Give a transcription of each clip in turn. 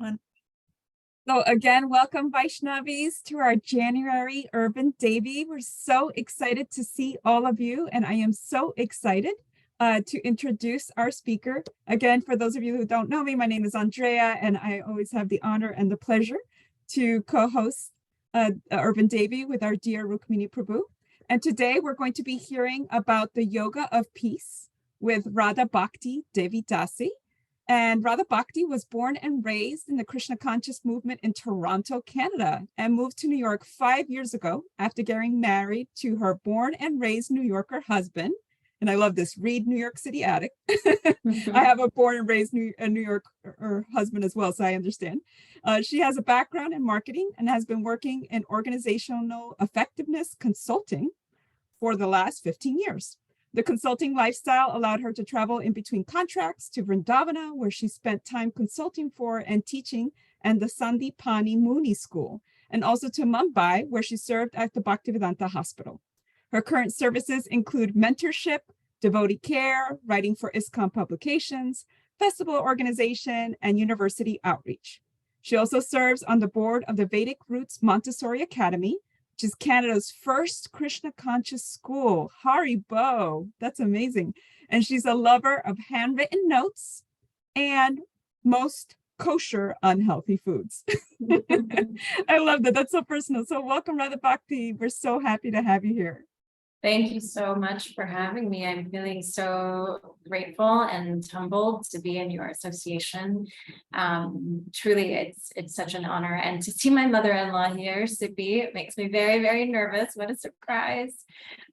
One. So again, welcome Vaishnavis to our January Urban Devi. We're so excited to see all of you, and I am so excited to introduce our speaker. Again, for those of you who don't know me, my name is Andrea, and I always have the honor and the pleasure to co-host Urban Devi with our dear Rukmini Prabhu. And today we're going to be hearing about the Yoga of Peace with Radha Bhakti Devi Dasi. And Radha Bhakti was born and raised in the Krishna Conscious movement in Toronto, Canada, and moved to New York 5 years ago after getting married to her born and raised New Yorker husband. And I love this, read New York City addict. I have a born and raised New Yorker husband as well, so I understand. She has a background in marketing and has been working in organizational effectiveness consulting for the last 15 years. The consulting lifestyle allowed her to travel in between contracts to Vrindavana, where she spent time consulting for and teaching, and the Sandipani Muni School, and also to Mumbai, where she served at the Bhaktivedanta Hospital. Her current services include mentorship, devotee care, writing for ISKCON publications, festival organization, and university outreach. She also serves on the board of the Vedic Roots Montessori Academy, which is Canada's first Krishna Conscious school. Haribo, that's amazing. And she's a lover of handwritten notes and most kosher unhealthy foods. I love that. That's so personal. So welcome, Radha Bhakti. We're so happy to have you here. Thank you so much for having me. I'm feeling so grateful and humbled to be in your association. Truly, it's such an honor. And to see my mother-in-law here, Sippy, it makes me very, very nervous. What a surprise.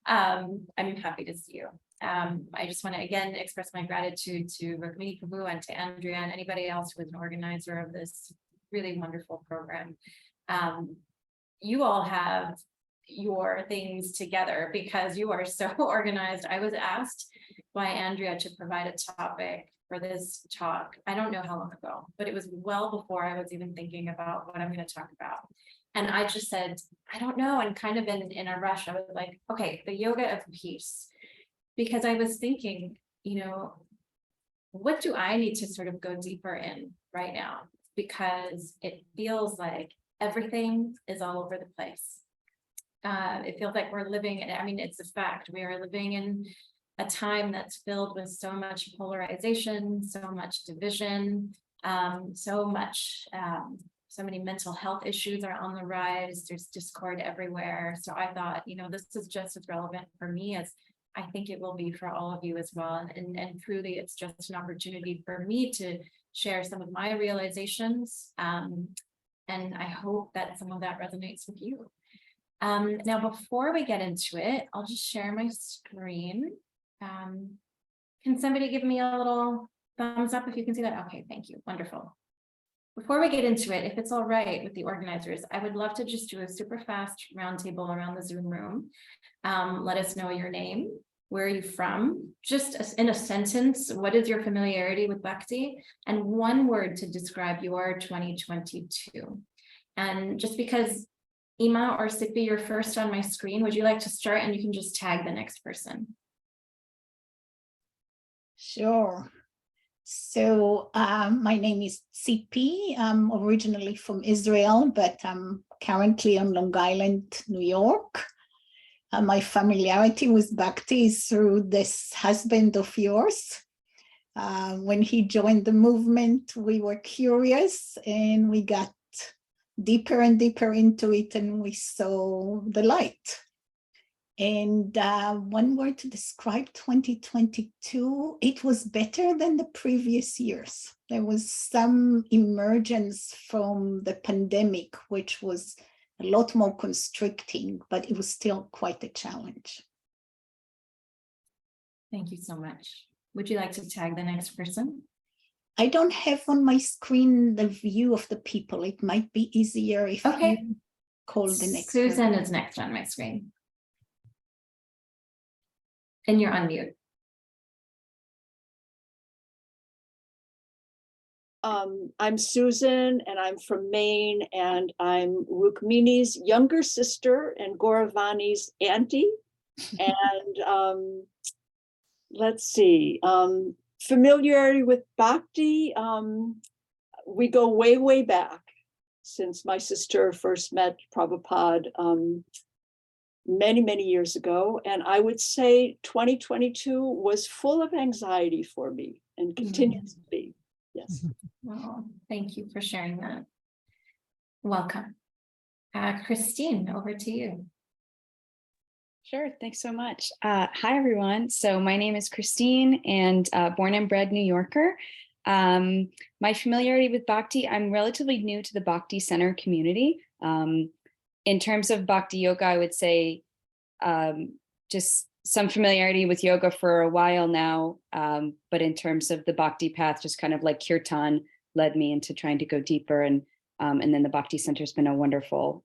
I'm happy to see you. I just want to again express my gratitude to Rukmini Prabhu and to Andrea and anybody else who is an organizer of this really wonderful program. You all have your things together because you are so organized. I was asked by Andrea to provide a topic for this talk. I don't know how long ago, but it was well before I was even thinking about what I'm going to talk about. And I just said, I don't know. And kind of in a rush, I was like, okay, the yoga of peace, because I was thinking, what do I need to sort of go deeper in right now? Because it feels like everything is all over the place. It feels like we're living, it's a fact, we are living in a time that's filled with so much polarization, so much division, so many mental health issues are on the rise. There's discord everywhere. So I thought, this is just as relevant for me as I think it will be for all of you as well. And truly, it's just an opportunity for me to share some of my realizations. And I hope that some of that resonates with you. Now, before we get into it, I'll just share my screen. Can somebody give me a little thumbs up if you can see that? Okay, thank you. Wonderful. Before we get into it, if it's all right with the organizers, I would love to just do a super fast roundtable around the Zoom room. Let us know your name. Where are you from? Just in a sentence, what is your familiarity with Bhakti? And one word to describe your 2022. And just because Ima or Sippy, you're first on my screen, would you like to start and you can just tag the next person? Sure. So my name is Sippy. I'm originally from Israel, but I'm currently on Long Island, New York. My familiarity with Bhakti is through this husband of yours. When he joined the movement, we were curious and we got deeper and deeper into it, and we saw the light. And one word to describe 2022, it was better than the previous years. There was some emergence from the pandemic, which was a lot more constricting, but it was still quite a challenge. Thank you so much. Would you like to tag the next person? I don't have on my screen the view of the people. It might be easier if you call the next Susan is next on my screen. And you're on mute. I'm Susan, and I'm from Maine, and I'm Rukmini's younger sister and Gauravani's auntie. And let's see, familiarity with Bhakti. we go way, way back since my sister first met Prabhupada many, many years ago. And I would say 2022 was full of anxiety for me and continues to be. Yes. Oh, thank you for sharing that. Welcome. Christine, over to you. Sure, thanks so much. Hi, everyone. So my name is Christine and born and bred New Yorker. My familiarity with Bhakti, I'm relatively new to the Bhakti Center community. In terms of Bhakti Yoga, I would say just some familiarity with yoga for a while now. But in terms of the Bhakti path, just kind of like Kirtan led me into trying to go deeper. And then the Bhakti Center has been a wonderful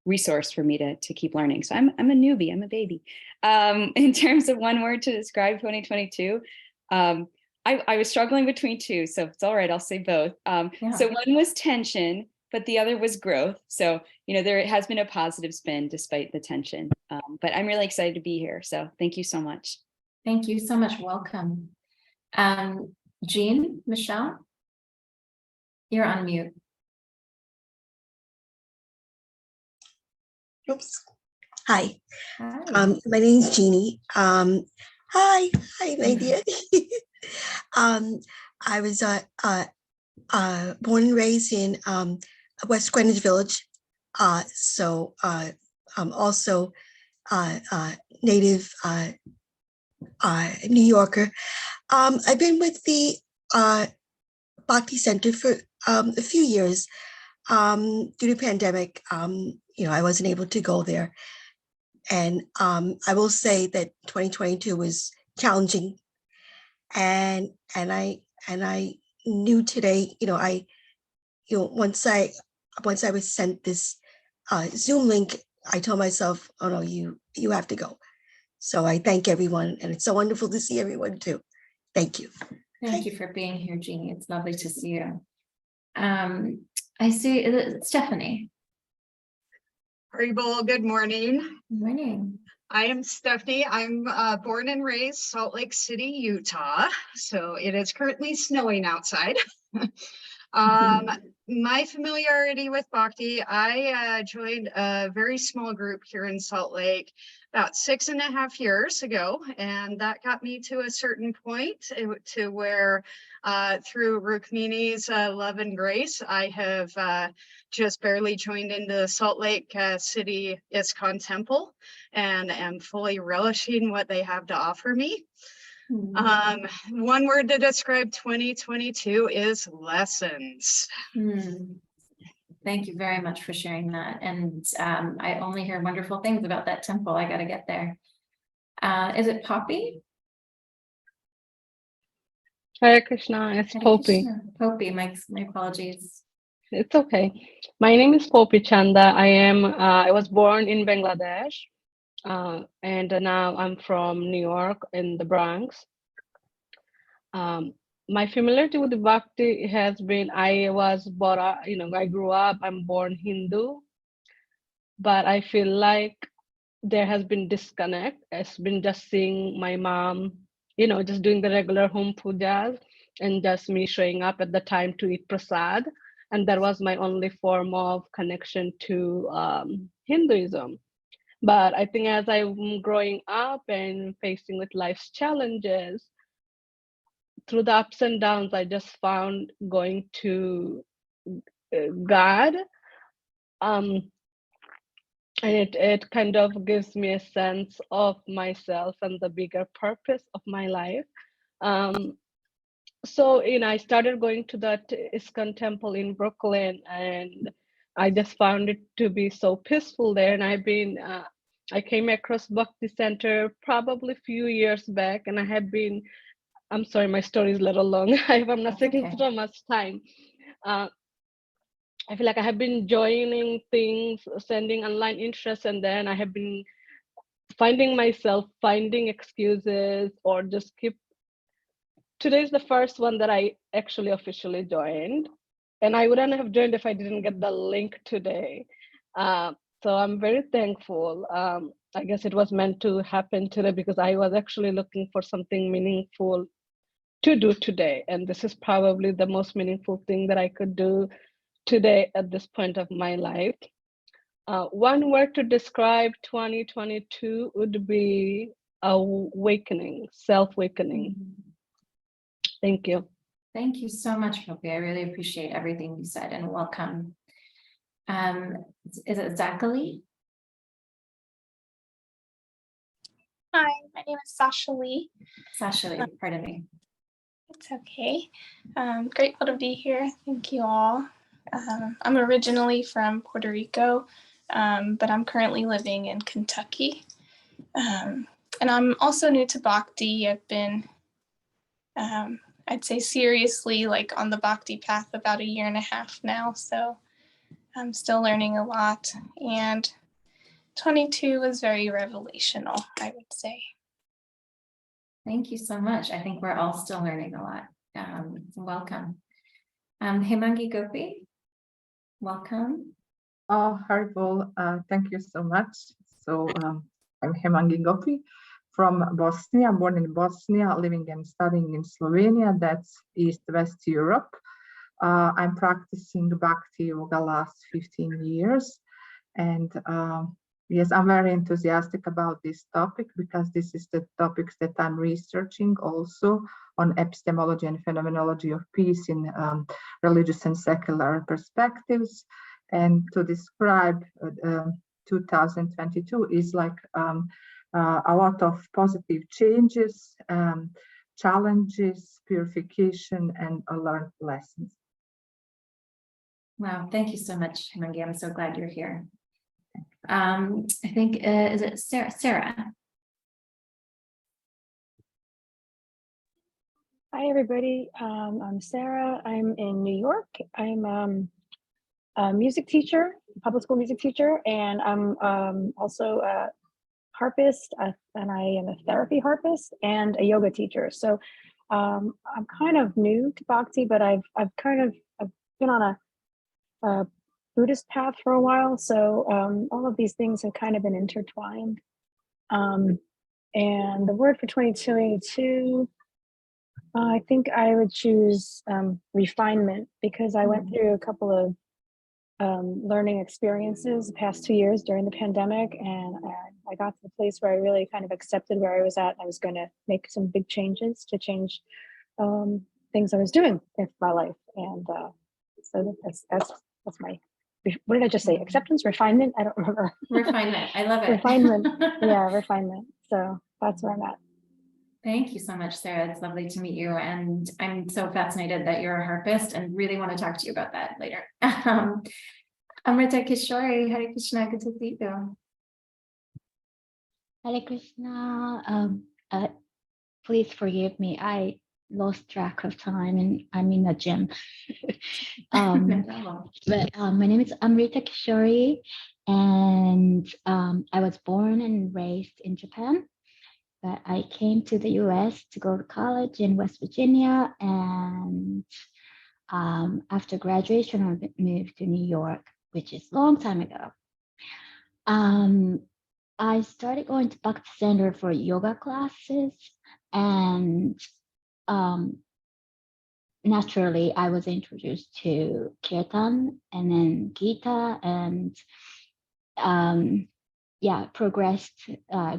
resource for me to keep learning. So I'm a newbie, I'm a baby. In terms of one word to describe 2022, I was struggling between two, so it's all right, I'll say both. So one was tension, but the other was growth. So, there has been a positive spin despite the tension, but I'm really excited to be here. So thank you so much. Thank you so much. Welcome. Jean, Michelle, you're on mute. Oops. Hi. Hi. My name is Jeannie. Hi, my dear. I was born and raised in West Greenwich Village. So I'm also native New Yorker. I've been with the Bhakti Center for a few years. Due to pandemic, I wasn't able to go there. And I will say that 2022 was challenging. And I knew today, once I was sent this Zoom link, I told myself, oh no, you have to go. So I thank everyone, and it's so wonderful to see everyone too. Thank you. Thank you for being here, Jeannie. It's lovely to see you. I see Stephanie. Haribol, good morning. Good morning. I am Stephanie. I'm born and raised Salt Lake City, Utah. So it is currently snowing outside. My familiarity with Bhakti, I joined a very small group here in Salt Lake about 6.5 years ago. And that got me to a certain point to where through Rukmini's love and grace, I have just barely joined into the Salt Lake City ISKCON temple and am fully relishing what they have to offer me. One word to describe 2022 is lessons. Thank you very much for sharing that. And I only hear wonderful things about that temple. I got to get there. Is it Poppy? Hare Krishna, it's Hare Poppy. Krishna. Poppy, my apologies. It's okay. My name is Poppy Chanda. I was born in Bangladesh, and now I'm from New York in the Bronx. My familiarity with the Bhakti has been, I was brought up, I grew up, I'm born Hindu, but I feel like there has been disconnect. It's been just seeing my mom, just doing the regular home pujas and just me showing up at the time to eat prasad. And that was my only form of connection to Hinduism. But I think as I'm growing up and facing with life's challenges, through the ups and downs, I just found going to God. And it kind of gives me a sense of myself and the bigger purpose of my life. So, I started going to that ISKCON temple in Brooklyn, and I just found it to be so peaceful there. And I came across Bhakti Center probably a few years back, and I'm sorry, my story is a little long. I'm not taking so much time. I feel like I have been joining things, sending online interest, and then I have been finding myself finding excuses or just Today's the first one that I actually officially joined, and I wouldn't have joined if I didn't get the link today. So I'm very thankful. I guess it was meant to happen today because I was actually looking for something meaningful to do today. And this is probably the most meaningful thing that I could do today at this point of my life. One word to describe 2022 would be awakening, self-awakening. Thank you. Thank you so much, Poppy. I really appreciate everything you said, and welcome. Is it Zachary? Hi, my name is Sasha Lee. Sasha Lee, pardon me. It's okay. Grateful to be here. Thank you all. I'm originally from Puerto Rico, but I'm currently living in Kentucky. And I'm also new to Bhakti. I've been, I'd say seriously, like on the Bhakti path about 1.5 years now. So I'm still learning a lot. And 22 was very revelational, I would say. Thank you so much. I think we're all still learning a lot. Welcome. Hemangi Gopi, welcome. Oh, Haribol, thank you so much. So I'm Hemangi Gopi from Bosnia, born in Bosnia, living and studying in Slovenia, that's East-West Europe. I'm practicing Bhakti Yoga last 15 years. And yes, I'm very enthusiastic about this topic because this is the topics that I'm researching also on epistemology and phenomenology of peace in religious and secular perspectives. And to describe 2022 is like a lot of positive changes, challenges, purification, and learned lessons. Wow, thank you so much, Hemangi. I'm so glad you're here. I think, is it Sarah? Hi, everybody. I'm Sarah. I'm in New York. I'm a music teacher, public school music teacher, and I'm also a harpist, and I am a therapy harpist and a yoga teacher. So I'm kind of new to Bhakti, but I've been on a Buddhist path for a while. So all of these things have kind of been intertwined. And the word for 2022, I think I would choose refinement, because I went through a couple of learning experiences the past 2 years during the pandemic, and I got to the place where I really kind of accepted where I was at. I was going to make some big changes to change things I was doing in my life, and so that's my, what did I just say? Acceptance, refinement? I don't remember. Refinement. I love it. Refinement. Yeah, refinement. So that's where I'm at. Thank you so much, Sarah. It's lovely to meet you. And I'm so fascinated that you're a harpist and really want to talk to you about that later. Amrita Kishore, Hare Krishna, good to see you. Hare Krishna. Please forgive me. I lost track of time and I'm in the gym. But my name is Amrita Kishore, and I was born and raised in Japan. But I came to the US to go to college in West Virginia, and after graduation, I moved to New York, which is a long time ago. I started going to Bhakti Center for yoga classes, and naturally, I was introduced to Kirtan and then Gita, and yeah, progressed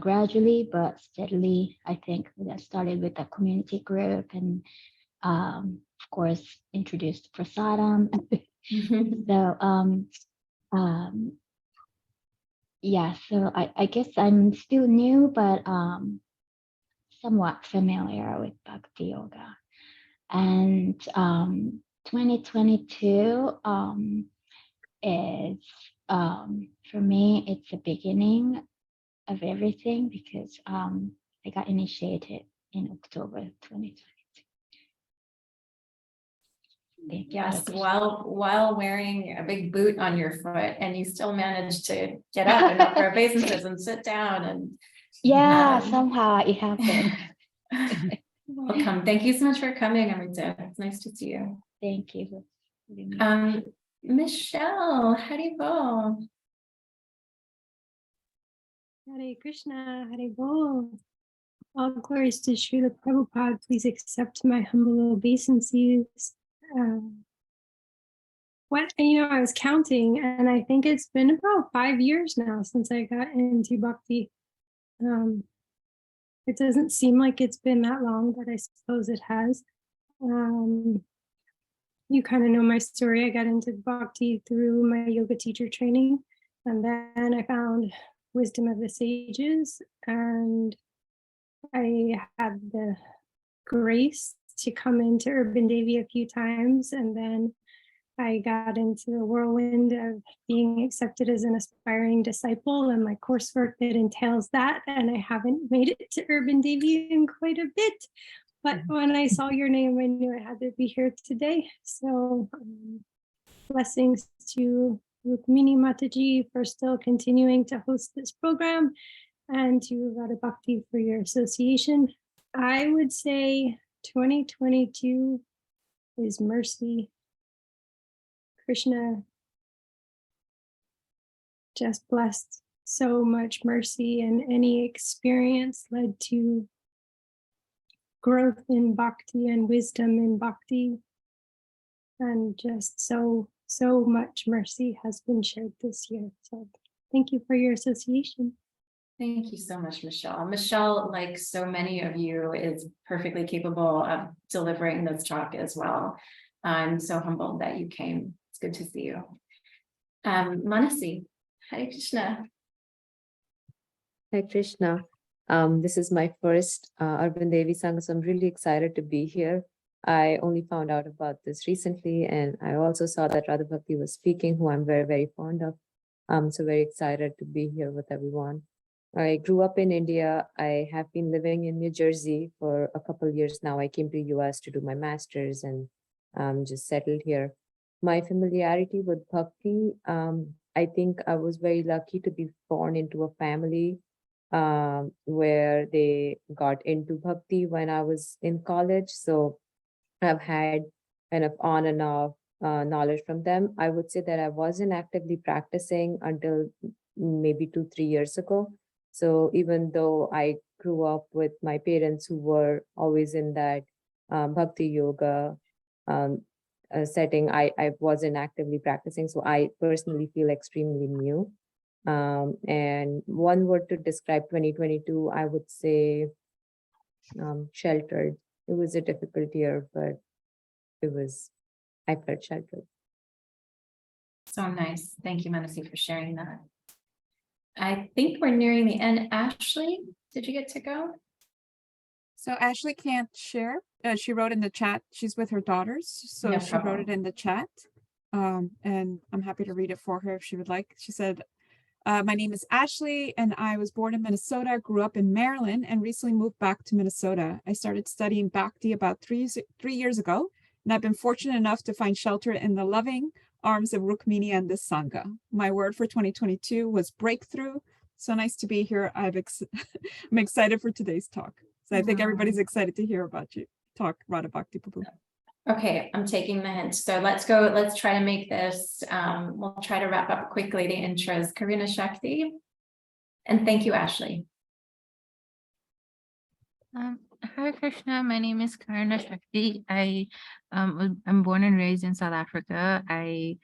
gradually but steadily. I think that started with a community group, and of course introduced prasadam. So yeah, so I guess I'm still new, but somewhat familiar with Bhakti Yoga. And 2022 is, for me, it's the beginning of everything, because I got initiated in October 2022. Yes, while wearing a big boot on your foot, and you still managed to get up and up for obeisances and sit down, and yeah, somehow it happened. Welcome. Thank you so much for coming, Amrita. It's nice to see you. Thank you. Michelle, Haribol. Hare Krishna, Haribol. All glories to Srila Prabhupada. Please accept my humble obeisances. I was counting, and I think it's been about 5 years now since I got into bhakti. It doesn't seem like it's been that long, but I suppose it has. You kind of know my story. I got into bhakti through my yoga teacher training, and then I found wisdom of the sages, and I had the grace to come into Urban Devi a few times, and then I got into the whirlwind of being accepted as an aspiring disciple and my coursework that entails that. And I haven't made it to Urban Devi in quite a bit. But when I saw your name, I knew I had to be here today. So blessings to Rukmini Mataji for still continuing to host this program, and to Radha Bhakti for your association. I would say 2022 is mercy. Krishna just blessed so much mercy, and any experience led to growth in bhakti and wisdom in bhakti. And just so much mercy has been shared this year. So thank you for your association. Thank you so much, Michelle. Michelle, like so many of you, is perfectly capable of delivering this talk as well. I'm so humbled that you came. It's good to see you. Manasi, Hare Krishna. Hare Krishna. This is my first Urban Devi Sangha, so I'm really excited to be here. I only found out about this recently, and I also saw that Radha Bhakti was speaking, who I'm very, very fond of. So very excited to be here with everyone. I grew up in India. I have been living in New Jersey for a couple of years now. I came to US to do my master's and just settled here. My familiarity with Bhakti, I think I was very lucky to be born into a family where they got into Bhakti when I was in college. So I've had kind of on and off knowledge from them. I would say that I wasn't actively practicing until maybe 2-3 years ago. So even though I grew up with my parents who were always in that Bhakti yoga setting, I wasn't actively practicing. So I personally feel extremely new. And one word to describe 2022, I would say sheltered. It was a difficult year, but I felt sheltered. So nice. Thank you, Manasi, for sharing that. I think we're nearing the end. Ashley, did you get to go? So Ashley can't share. She wrote in the chat. She's with her daughters, so No she wrote problem. it in the chat. And I'm happy to read it for her if she would like. She said, my name is Ashley, and I was born in Minnesota, grew up in Maryland, and recently moved back to Minnesota. I started studying Bhakti about three years ago, and I've been fortunate enough to find shelter in the loving arms of Rukmini and the Sangha. My word for 2022 was breakthrough. So nice to be here. I'm excited for today's talk. So I think everybody's excited to hear about you talk, Radha Bhakti Prabhu. Okay, I'm taking the hint. So let's go. Let's try to make this. We'll try to wrap up quickly the intros. Karuna Shakti. And thank you, Ashley. Hare Krishna, my name is Krsna Shakti. I'm born and raised in South Africa. I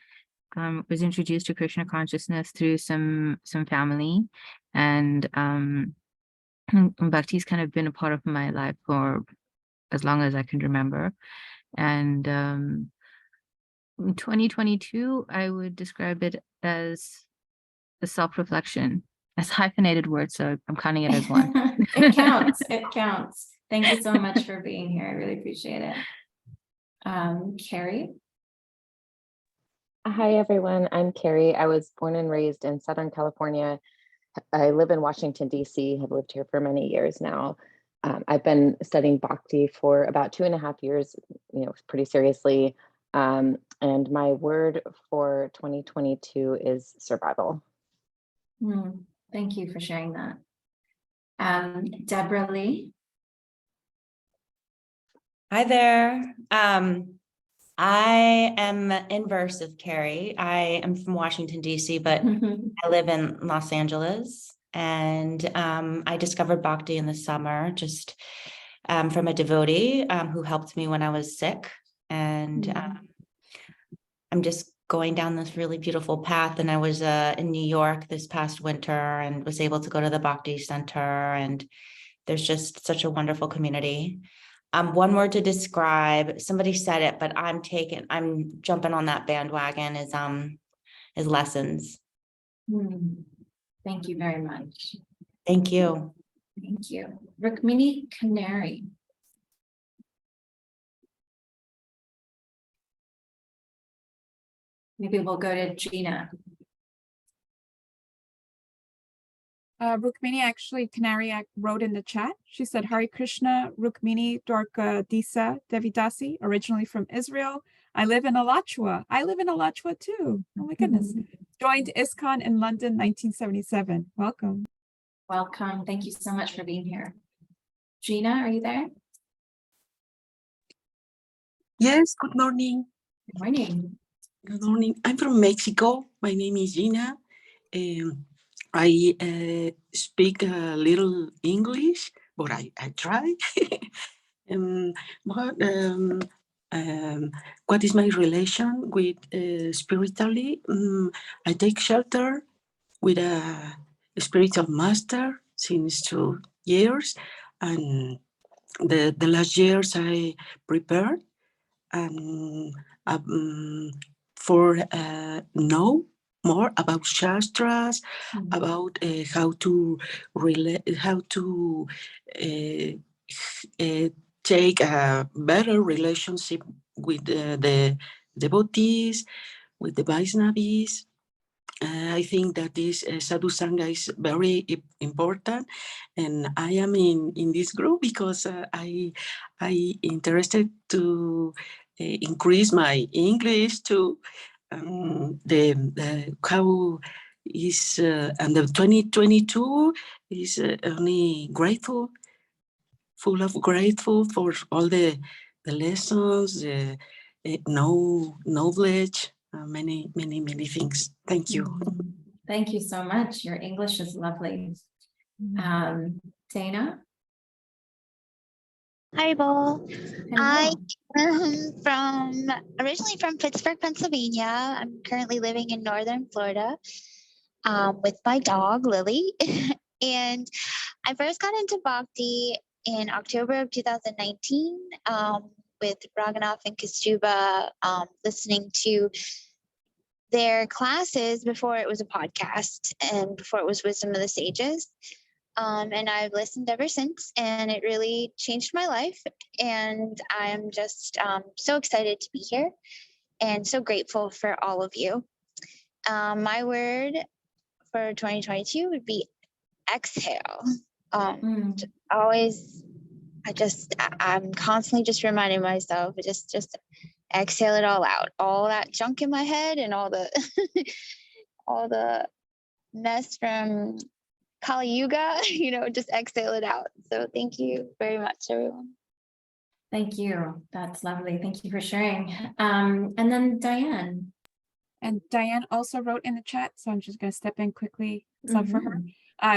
was introduced to Krishna consciousness through some family, and Bhakti's kind of been a part of my life for as long as I can remember. And 2022, I would describe it as the self-reflection. It's a hyphenated word, so I'm counting it as one. It counts. It counts. Thank you so much for being here. I really appreciate it. Carrie. Hi, everyone. I'm Carrie. I was born and raised in Southern California. I live in Washington, D.C., have lived here for many years now. I've been studying Bhakti for about 2.5 years, pretty seriously. And my word for 2022 is survival. Thank you for sharing that. Deborah Lee. Hi there. I am inverse of Carrie. I am from Washington, D.C., but I live in Los Angeles. And I discovered Bhakti in the summer, just from a devotee who helped me when I was sick. And I'm just going down this really beautiful path. And I was in New York this past winter and was able to go to the Bhakti Center. And there's just such a wonderful community. One word to describe, somebody said it, but I'm jumping on that bandwagon is lessons. Thank you very much. Thank you. Thank you. Rukmini Canary. Maybe we'll go to Gina. Rukmini, actually, Canary wrote in the chat. She said, Hare Krishna, Rukmini Dwarka Disa Devi Dasi, originally from Israel. I live in Alachua. I live in Alachua too. Oh my goodness. Joined ISKCON in London, 1977. Welcome. Welcome. Thank you so much for being here. Gina, are you there? Yes, good morning. Good morning. Good morning. I'm from Mexico. My name is Gina. I speak a little English, but I try. What is my relation with spiritually? I take shelter with a spiritual master since 2 years, and the last years I prepared and for know more about shastras, about how to take a better relationship with the devotees, with the Vaisnavis. I think that this Sadhu Sangha is very important, and I am in this group because I interested to increase my English to the how is and the 2022 is only grateful, full of grateful for all the lessons, knowledge, many things. Thank you. Thank you so much. Your English is lovely. Dana? Hi, Bo. I am originally from Pittsburgh, Pennsylvania. I'm currently living in Northern Florida with my dog, Lily. And I first got into Bhakti in October of 2019 with Raghunath and Kastuba, listening to their classes before it was a podcast and before it was Wisdom of the Sages. And I've listened ever since, and it really changed my life. And I'm just so excited to be here and so grateful for all of you. My word for 2022 would be exhale. I'm constantly just reminding myself, just exhale it all out, all that junk in my head and all the all the mess from Kali Yuga, just exhale it out. So thank you very much, everyone. Thank you. That's lovely. Thank you for sharing. And then Diane. And Diane also wrote in the chat, so I'm just going to step in quickly. For her.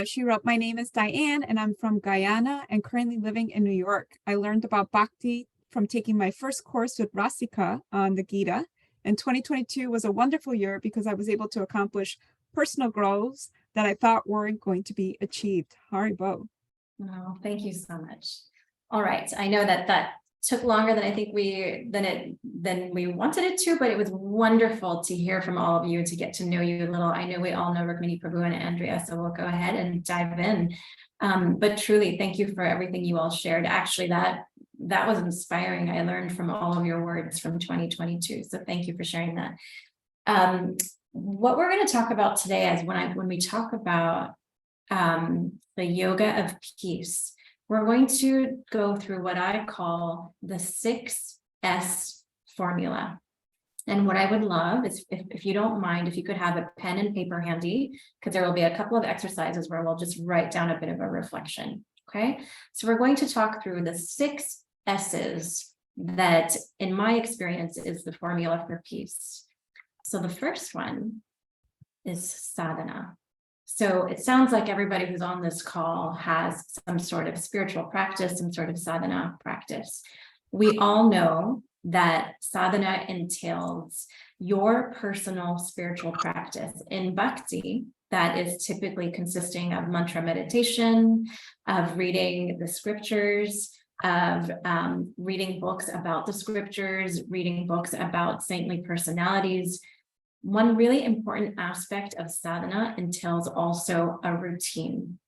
She wrote, my name is Diane, and I'm from Guyana and currently living in New York. I learned about Bhakti from taking my first course with Rasika on the Gita. And 2022 was a wonderful year because I was able to accomplish personal goals that I thought weren't going to be achieved. Haribo. Oh, thank you so much. All right. I know that took longer than I think than we wanted it to, but it was wonderful to hear from all of you and to get to know you a little. I know we all know Rukmini Prabhu and Andrea, so we'll go ahead and dive in. But truly, thank you for everything you all shared. Actually, that was inspiring. I learned from all of your words from 2022. So thank you for sharing that. What we're going to talk about today is when we talk about the yoga of peace, we're going to go through what I call the 6S formula. And what I would love is if you don't mind, if you could have a pen and paper handy, because there will be a couple of exercises where we'll just write down a bit of a reflection. Okay, so we're going to talk through the 6 S's that, in my experience, is the formula for peace. So the first one is sadhana. So it sounds like everybody who's on this call has some sort of spiritual practice, some sort of sadhana practice. We all know that sadhana entails your personal spiritual practice. In bhakti, that is typically consisting of mantra meditation, of reading the scriptures, of reading books about the scriptures, reading books about saintly personalities. One really important aspect of sadhana entails also a routine.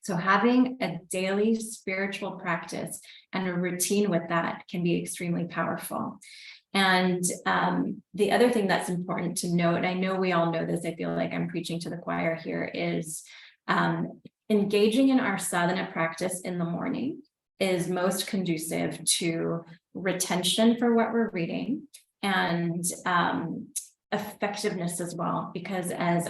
So having a daily spiritual practice and a routine with that can be extremely powerful. And the other thing that's important to note, I know we all know this, I feel like I'm preaching to the choir here, is engaging in our sadhana practice in the morning is most conducive to retention for what we're reading and effectiveness as well, because as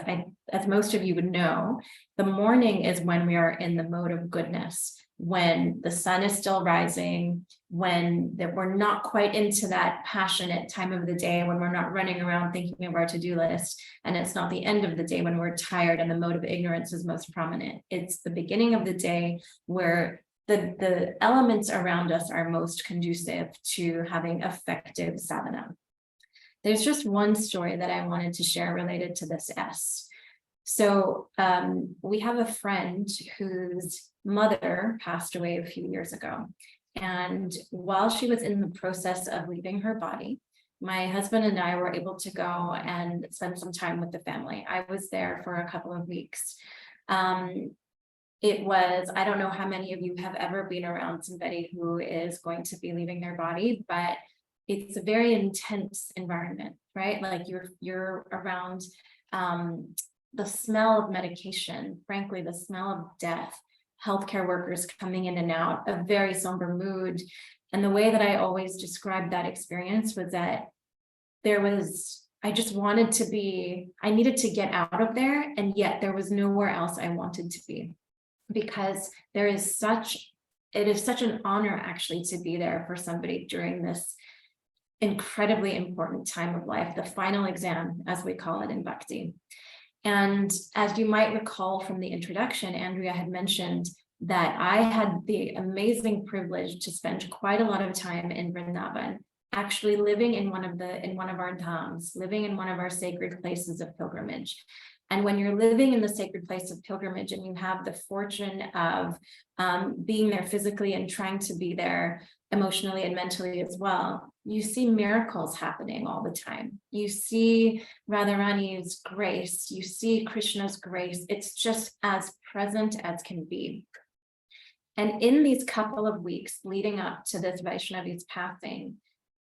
most of you would know, the morning is when we are in the mode of goodness, when the sun is still rising, when we're not quite into that passionate time of the day, when we're not running around thinking of our to-do list, and it's not the end of the day when we're tired and the mode of ignorance is most prominent. It's the beginning of the day where the elements around us are most conducive to having effective sadhana. There's just one story that I wanted to share related to this S. So we have a friend whose mother passed away a few years ago. And while she was in the process of leaving her body, my husband and I were able to go and spend some time with the family. I was there for a couple of weeks. It was, I don't know how many of you have ever been around somebody who is going to be leaving their body, but it's a very intense environment, right? Like you're around the smell of medication, frankly, the smell of death, healthcare workers coming in and out, a very somber mood. And the way that I always described that experience was that I just wanted to be, I needed to get out of there, and yet there was nowhere else I wanted to be, because it is such an honor actually to be there for somebody during this incredibly important time of life, the final exam, as we call it in Bhakti. And as you might recall from the introduction, Andrea had mentioned that I had the amazing privilege to spend quite a lot of time in Vrindavana, actually living in one of our dhams, living in one of our sacred places of pilgrimage. And when you're living in the sacred place of pilgrimage and you have the fortune of being there physically and trying to be there emotionally and mentally as well, you see miracles happening all the time. You see Radharani's grace, you see Krishna's grace. It's just as present as can be. And in these couple of weeks leading up to this Vaishnavi's passing,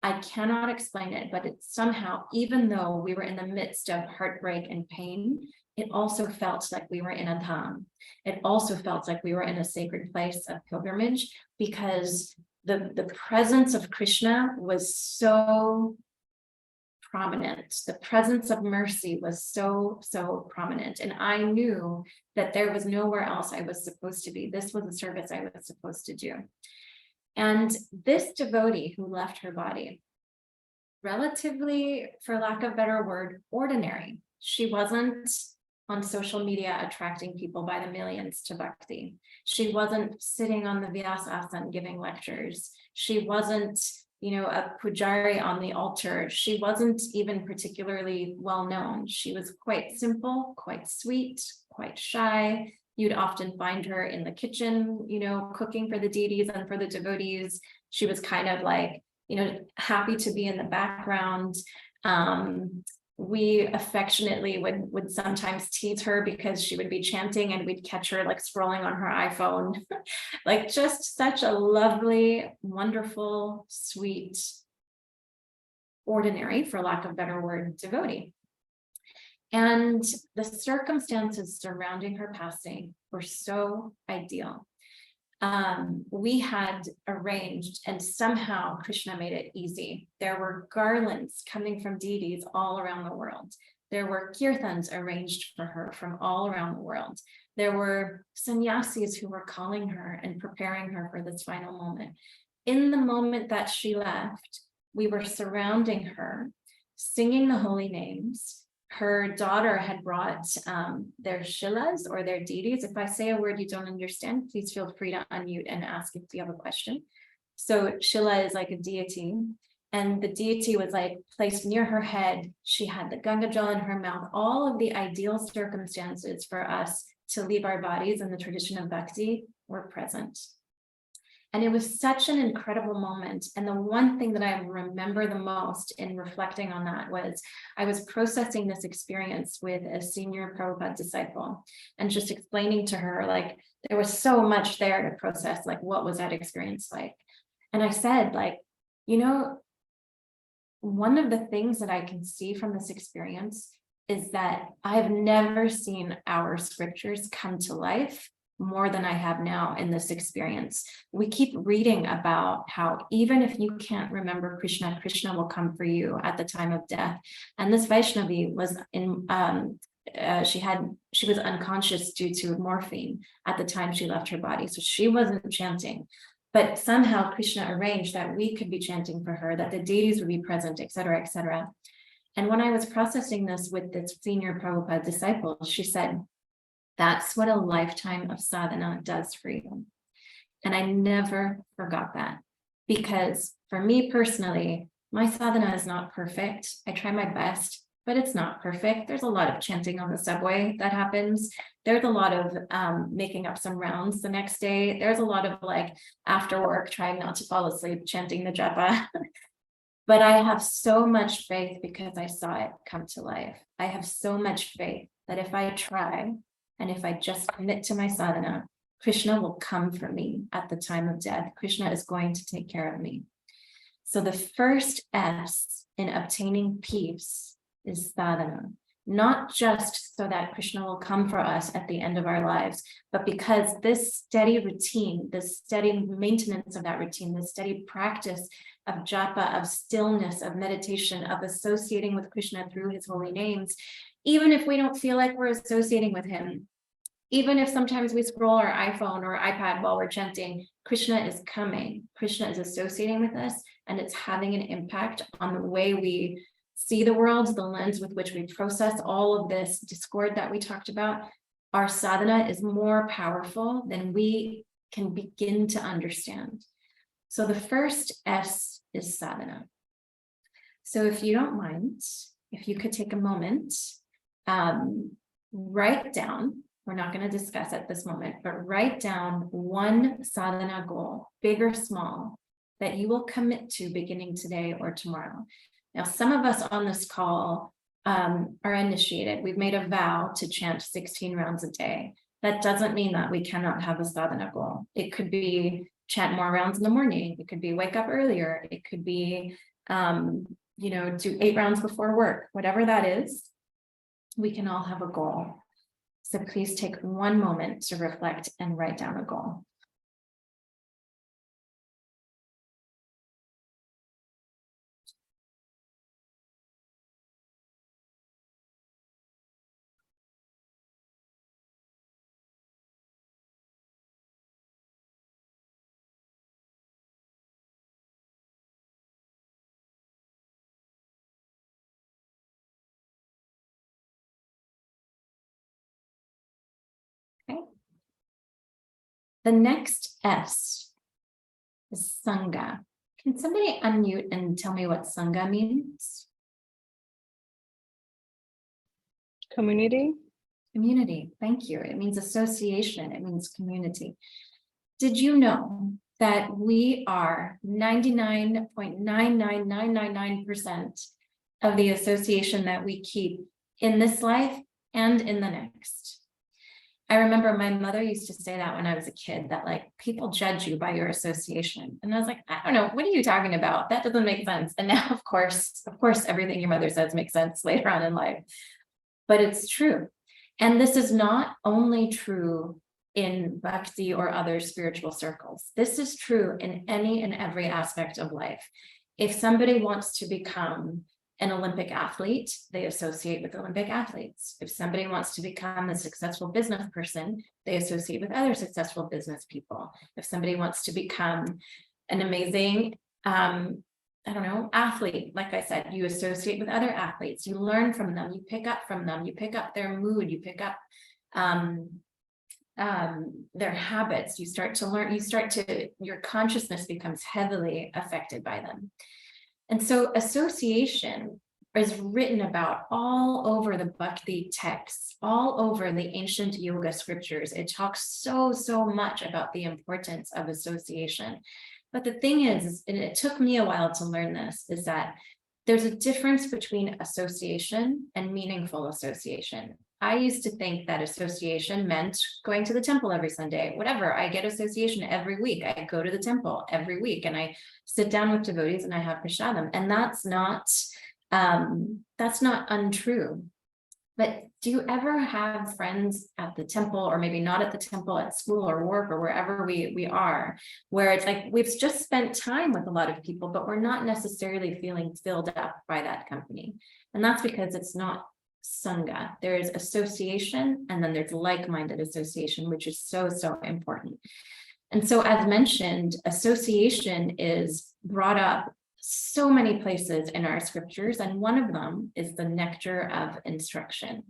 I cannot explain it, but it's somehow, even though we were in the midst of heartbreak and pain, it also felt like we were in a dham. It also felt like we were in a sacred place of pilgrimage, because the presence of Krishna was so prominent. The presence of mercy was so prominent. And I knew that there was nowhere else I was supposed to be. This was a service I was supposed to do. And this devotee who left her body, relatively, for lack of a better word, ordinary. She wasn't on social media attracting people by the millions to bhakti. She wasn't sitting on the Vyasasana giving lectures. She wasn't, a pujari on the altar. She wasn't even particularly well known. She was quite simple, quite sweet, quite shy. You'd often find her in the kitchen, cooking for the deities and for the devotees. She was kind of like, happy to be in the background. We affectionately would sometimes tease her because she would be chanting and we'd catch her like scrolling on her iPhone. Like just such a lovely, wonderful, sweet, ordinary, for lack of a better word, devotee. And the circumstances surrounding her passing were so ideal. We had arranged, and somehow Krishna made it easy. There were garlands coming from deities all around the world. There were kirtans arranged for her from all around the world. There were sannyasis who were calling her and preparing her for this final moment. In the moment that she left, we were surrounding her, singing the holy names, her daughter had brought their shillas or their deities. If I say a word you don't understand, please feel free to unmute and ask if you have a question. So shilla is like a deity, and the deity was like placed near her head. She had the Ganga Jal in her mouth, all of the ideal circumstances for us to leave our bodies in the tradition of bhakti were present. And it was such an incredible moment. And the one thing that I remember the most in reflecting on that was I was processing this experience with a senior Prabhupada disciple and just explaining to her, like, there was so much there to process, like, what was that experience like? And I said, like, you know, one of the things that I can see from this experience is that I've never seen our scriptures come to life more than I have now in this experience. We keep reading about how even if you can't remember Krishna, Krishna will come for you at the time of death. And this Vaishnavi was in, she was unconscious due to morphine at the time she left her body. So she wasn't chanting, but somehow Krishna arranged that we could be chanting for her, that the deities would be present, et cetera, et cetera. And when I was processing this with this senior Prabhupada disciple, she said, that's what a lifetime of sadhana does for you. And I never forgot that, because for me personally, my sadhana is not perfect. I try my best, but it's not perfect. There's a lot of chanting on the subway that happens. There's a lot of making up some rounds the next day. There's a lot of, like, after work, trying not to fall asleep, chanting the japa. But I have so much faith because I saw it come to life. I have so much faith that if I try, and if I just commit to my sadhana, Krishna will come for me at the time of death. Krishna is going to take care of me. So the first S in obtaining peace is sadhana, not just so that Krishna will come for us at the end of our lives, but because this steady routine, this steady maintenance of that routine, this steady practice of japa, of stillness, of meditation, of associating with Krishna through his holy names, even if we don't feel like we're associating with him, even if sometimes we scroll our iPhone or iPad while we're chanting, Krishna is coming. Krishna is associating with us, and it's having an impact on the way we see the world, the lens with which we process all of this discord that we talked about. Our sadhana is more powerful than we can begin to understand. So the first S is sadhana. So if you don't mind, if you could take a moment, write down, we're not going to discuss at this moment, but write down one sadhana goal, big or small, that you will commit to beginning today or tomorrow. Now, some of us on this call are initiated. We've made a vow to chant 16 rounds a day. That doesn't mean that we cannot have a sadhana goal. It could be chant more rounds in the morning. It could be wake up earlier. It could be, do 8 rounds before work, whatever that is. We can all have a goal. So please take one moment to reflect and write down a goal. Okay. The next S is Sangha. Can somebody unmute and tell me what Sangha means? Community. Community, thank you. It means association, it means community. Did you know that we are 99.99999% of the association that we keep in this life and in the next? I remember my mother used to say that when I was a kid, that, like, people judge you by your association. And I was like, I don't know, what are you talking about? That doesn't make sense. And now, of course, everything your mother says makes sense later on in life. But it's true. And this is not only true in bhakti or other spiritual circles. This is true in any and every aspect of life. If somebody wants to become an Olympic athlete, they associate with Olympic athletes. If somebody wants to become a successful business person, they associate with other successful business people. If somebody wants to become an amazing I don't know, athlete, like I said, you associate with other athletes, you learn from them, you pick up from them, you pick up their mood, you pick up their habits, you start to learn, your consciousness becomes heavily affected by them. And so association is written about all over the Bhakti texts, all over the ancient yoga scriptures. It talks so much about the importance of association. But the thing is, and it took me a while to learn this, is that there's a difference between association and meaningful association. I used to think that association meant going to the temple every Sunday, whatever. I get association every week. I go to the temple every week and I sit down with devotees and I have prasadam. And that's not untrue. But do you ever have friends at the temple, or maybe not at the temple, at school or work or wherever we are, where it's like we've just spent time with a lot of people, but we're not necessarily feeling filled up by that company? And that's because it's not Sangha. There is association, and then there's like-minded association, which is so important. And so, as mentioned, association is brought up so many places in our scriptures, and one of them is the nectar of instruction.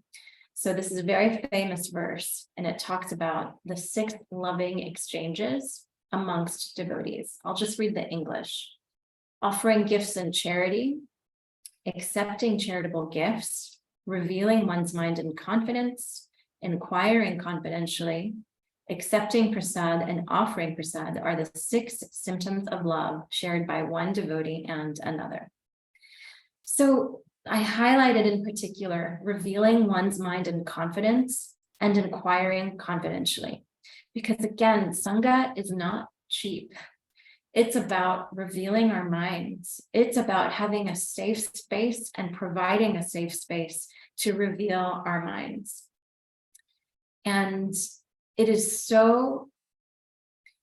So this is a very famous verse, and it talks about the 6 loving exchanges amongst devotees. I'll just read the English. Offering gifts in charity, accepting charitable gifts, revealing one's mind in confidence, inquiring confidentially, accepting prasad and offering prasad are the 6 symptoms of love shared by one devotee and another. So I highlighted in particular revealing one's mind in confidence and inquiring confidentially, because again, Sangha is not cheap. It's about revealing our minds. It's about having a safe space and providing a safe space to reveal our minds. And it is so,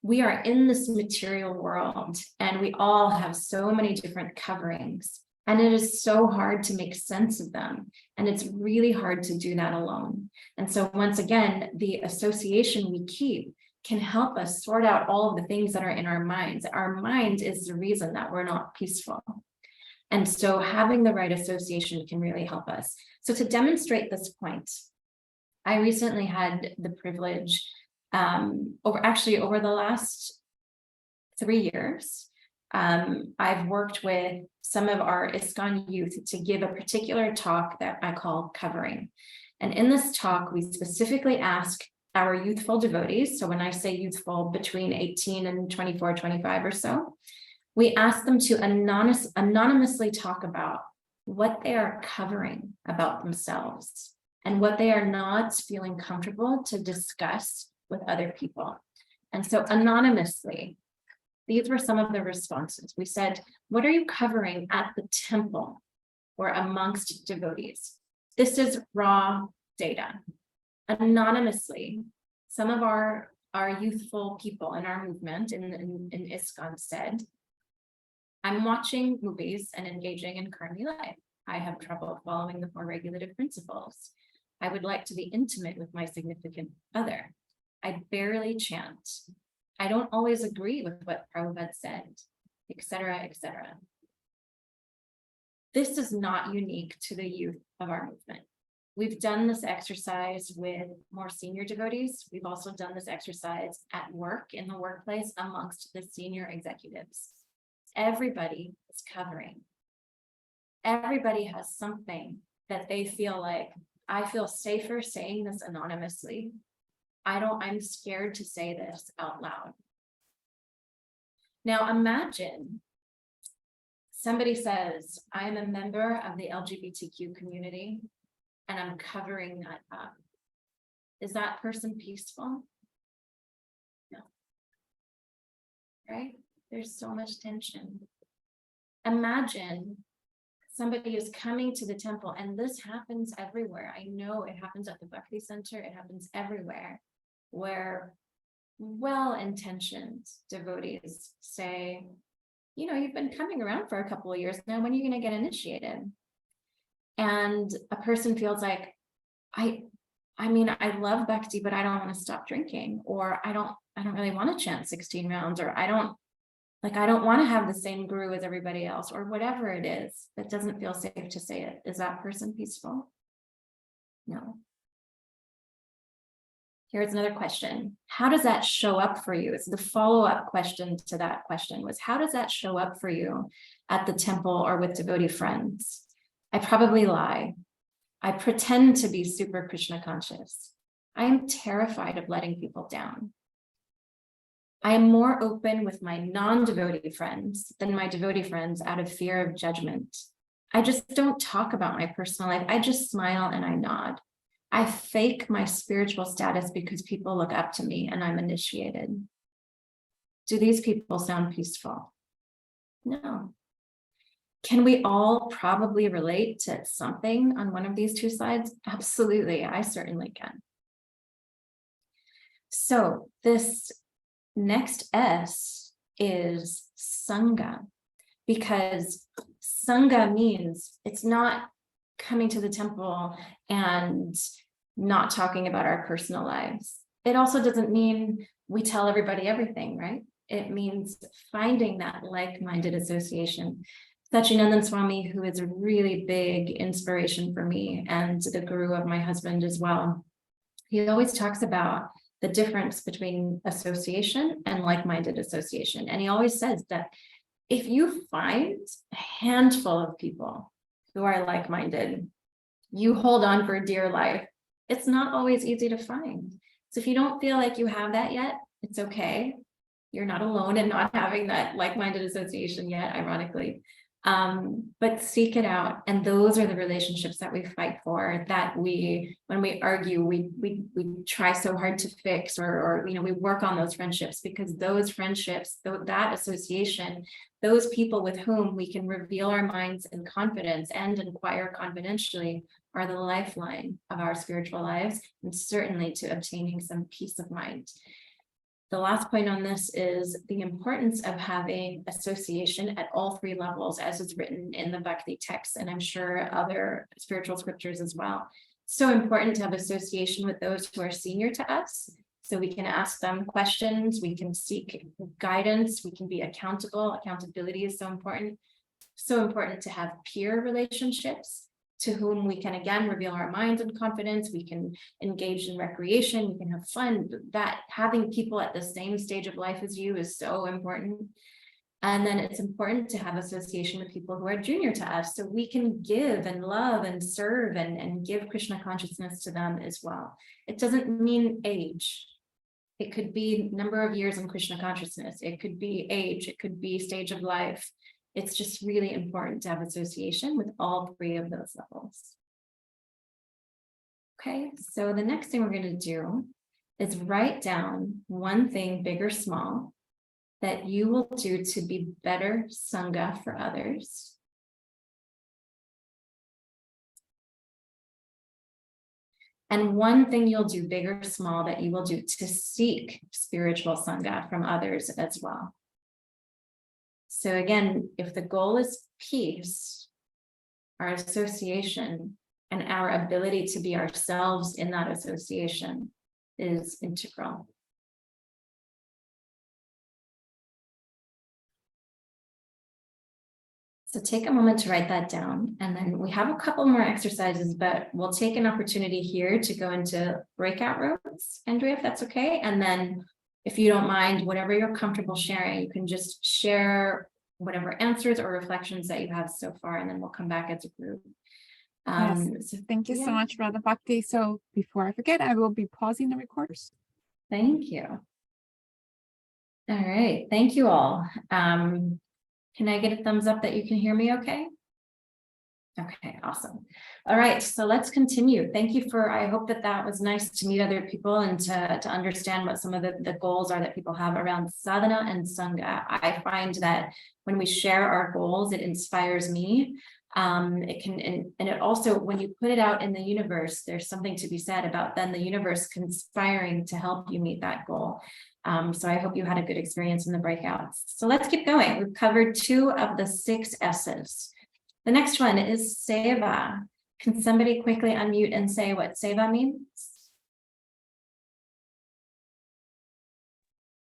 we are in this material world and we all have so many different coverings, and it is so hard to make sense of them. And it's really hard to do that alone. And so once again, the association we keep can help us sort out all of the things that are in our minds. Our mind is the reason that we're not peaceful. And so having the right association can really help us. So to demonstrate this point, I recently had the privilege over the last 3 years, I've worked with some of our ISKCON youth to give a particular talk that I call Covering. And in this talk, we specifically ask our youthful devotees, so when I say youthful, between 18 and 24, 25 or so, we ask them to anonymously talk about what they are covering about themselves and what they are not feeling comfortable to discuss with other people. And so anonymously, these were some of the responses. We said, what are you covering at the temple or amongst devotees? This is raw data. Anonymously, some of our youthful people in our movement in ISKCON said, I'm watching movies and engaging in karmi life. I have trouble following the 4 regulative principles. I would like to be intimate with my significant other. I barely chant. I don't always agree with what Prabhupada said, etc., etc. This is not unique to the youth of our movement. We've done this exercise with more senior devotees. We've also done this exercise at work, in the workplace, amongst the senior executives. Everybody is covering. Everybody has something that they feel like, I feel safer saying this anonymously. I'm scared to say this out loud. Now imagine somebody says, I am a member of the LGBTQ community and I'm covering that up. Is that person peaceful? No. Right? There's so much tension. Imagine somebody is coming to the temple, and this happens everywhere. I know it happens at the Bhakti Center, it happens everywhere, where well-intentioned devotees say, you know, you've been coming around for a couple of years now, when are you going to get initiated? And a person feels like, I mean, I love Bhakti, but I don't want to stop drinking, or I don't really want to chant 16 rounds, or I don't Like, I don't want to have the same guru as everybody else, or whatever it is that doesn't feel safe to say it. Is that person peaceful? No. Here's another question. How does that show up for you? It's the follow-up question to that question was, how does that show up for you at the temple or with devotee friends? I probably lie. I pretend to be super Krishna conscious. I am terrified of letting people down. I am more open with my non-devotee friends than my devotee friends out of fear of judgment. I just don't talk about my personal life. I just smile and I nod. I fake my spiritual status because people look up to me and I'm initiated. Do these people sound peaceful? No. Can we all probably relate to something on one of these two sides? Absolutely, I certainly can. So this next S is Sangha, because Sangha means it's not coming to the temple and not talking about our personal lives. It also doesn't mean we tell everybody everything, right? It means finding that like-minded association. Sachinandan Swami, who is a really big inspiration for me and the guru of my husband as well, he always talks about the difference between association and like-minded association. And he always says that if you find a handful of people who are like-minded, you hold on for dear life. It's not always easy to find. So if you don't feel like you have that yet, it's okay. You're not alone in not having that like-minded association yet, ironically. But seek it out. And those are the relationships that we fight for, that we, when we argue, we try so hard to fix, or we work on those friendships, because those friendships, that association, those people with whom we can reveal our minds in confidence and inquire confidentially, are the lifeline of our spiritual lives, and certainly to obtaining some peace of mind. The last point on this is the importance of having association at all three levels, as is written in the Bhakti text, and I'm sure other spiritual scriptures as well. So important to have association with those who are senior to us, so we can ask them questions, we can seek guidance, we can be accountable. Accountability is so important. So important to have peer relationships, to whom we can again reveal our minds in confidence, we can engage in recreation, we can have fun. That having people at the same stage of life as you is so important. And then it's important to have association with people who are junior to us, so we can give and love and serve and give Krishna consciousness to them as well. It doesn't mean age. It could be number of years in Krishna consciousness. It could be age, it could be stage of life. It's just really important to have association with all three of those levels. Okay, so the next thing we're going to do is write down one thing, big or small, that you will do to be better Sangha for others. And one thing you'll do, big or small, that you will do to seek spiritual Sangha from others as well. So again, if the goal is peace, our association and our ability to be ourselves in that association is integral. So take a moment to write that down, and then we have a couple more exercises, but we'll take an opportunity here to go into breakout rooms, Andrea, if that's okay. And then if you don't mind, whatever you're comfortable sharing, you can just share whatever answers or reflections that you have so far, and then we'll come back as a group. So thank you so much, Radha Bhakti. So before I forget, I will be pausing the recorders. Thank you. All right, thank you all. Can I get a thumbs up that you can hear me okay? Okay, awesome. All right, so let's continue. Thank you for, I hope that was nice to meet other people and to understand what some of the goals are that people have around sadhana and Sangha. I find that when we share our goals, it inspires me. It can, and it also, when you put it out in the universe, there's something to be said about then the universe conspiring to help you meet that goal. So I hope you had a good experience in the breakouts. So let's keep going. We've covered 2 of the 6 S's. The next one is seva. Can somebody quickly unmute and say what seva means?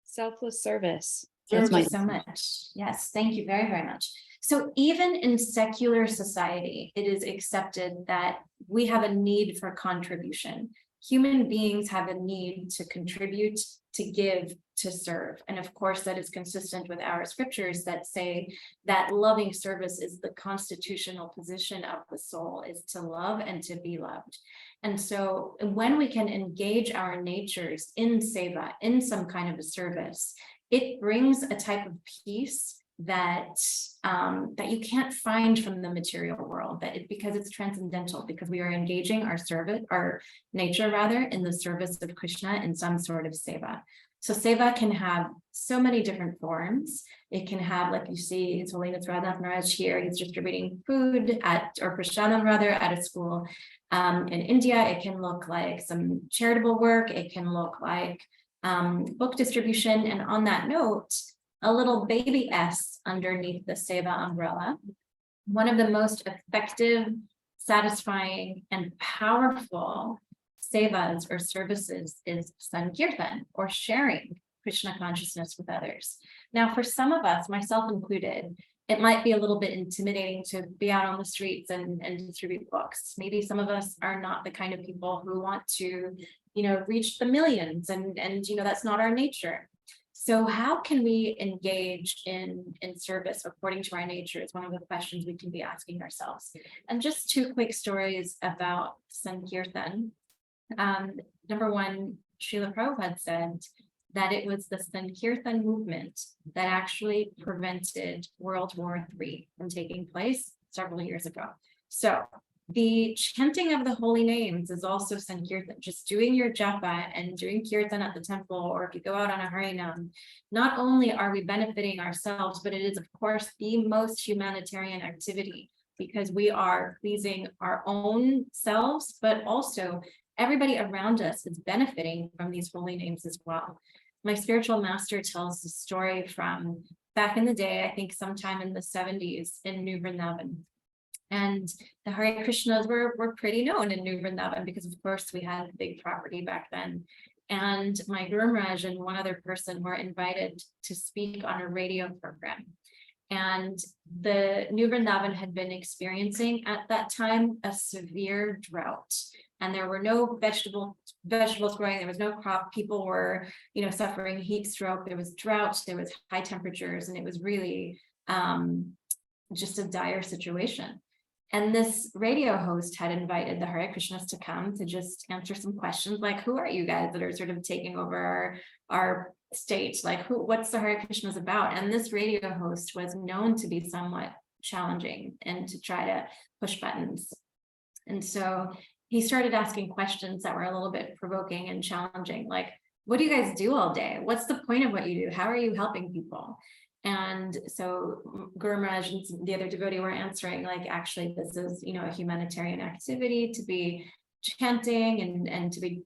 Selfless service. Thank you so much. Yes, thank you very, very much. So even in secular society, it is accepted that we have a need for contribution. Human beings have a need to contribute, to give, to serve. And of course, that is consistent with our scriptures that say that loving service is the constitutional position of the soul, is to love and to be loved. And so when we can engage our natures in seva, in some kind of a service, it brings a type of peace that that you can't find from the material world, because it's transcendental, because we are engaging our nature rather, in the service of Krishna in some sort of seva. So seva can have so many different forms. It can have, like you see, His Holiness Radha Maharaj here, he's distributing food or prasadam rather, at a school. In India, it can look like some charitable work. It can look like book distribution. And on that note, a little baby S underneath the seva umbrella. One of the most effective, satisfying, and powerful sevas or services is Sankirtan, or sharing Krishna consciousness with others. Now, for some of us, myself included, it might be a little bit intimidating to be out on the streets and distribute books. Maybe some of us are not the kind of people who want to, reach the millions, and that's not our nature. So how can we engage in service according to our nature is one of the questions we can be asking ourselves. And just two quick stories about Sankirtan. Number one, Srila Prabhupada said that it was the Sankirtan movement that actually prevented World War III from taking place several years ago. So the chanting of the holy names is also Sankirtan, just doing your japa and doing kirtan at the temple, or if you go out on a harinam. Not only are we benefiting ourselves, but it is, of course, the most humanitarian activity, because we are pleasing our own selves, but also everybody around us is benefiting from these holy names as well. My spiritual master tells the story from back in the day, I think sometime in the 70s in New Vrindavana. And the Hare Krishnas were pretty known in New Vrindavana because, of course, we had big property back then. And my Guru Maharaj and one other person were invited to speak on a radio program. And the New Vrindavana had been experiencing at that time a severe drought. And there were no vegetables growing, there was no crop. People were, suffering heat stroke, there was drought, there was high temperatures, and it was really just a dire situation. And this radio host had invited the Hare Krishnas to come to just answer some questions like, who are you guys that are sort of taking over our state? Like, what's the Hare Krishnas about? And this radio host was known to be somewhat challenging and to try to push buttons. And so he started asking questions that were a little bit provoking and challenging, like, what do you guys do all day? What's the point of what you do? How are you helping people? And so Guru Maharaj and the other devotee were answering, like, actually, this is, a humanitarian activity to be chanting and to be,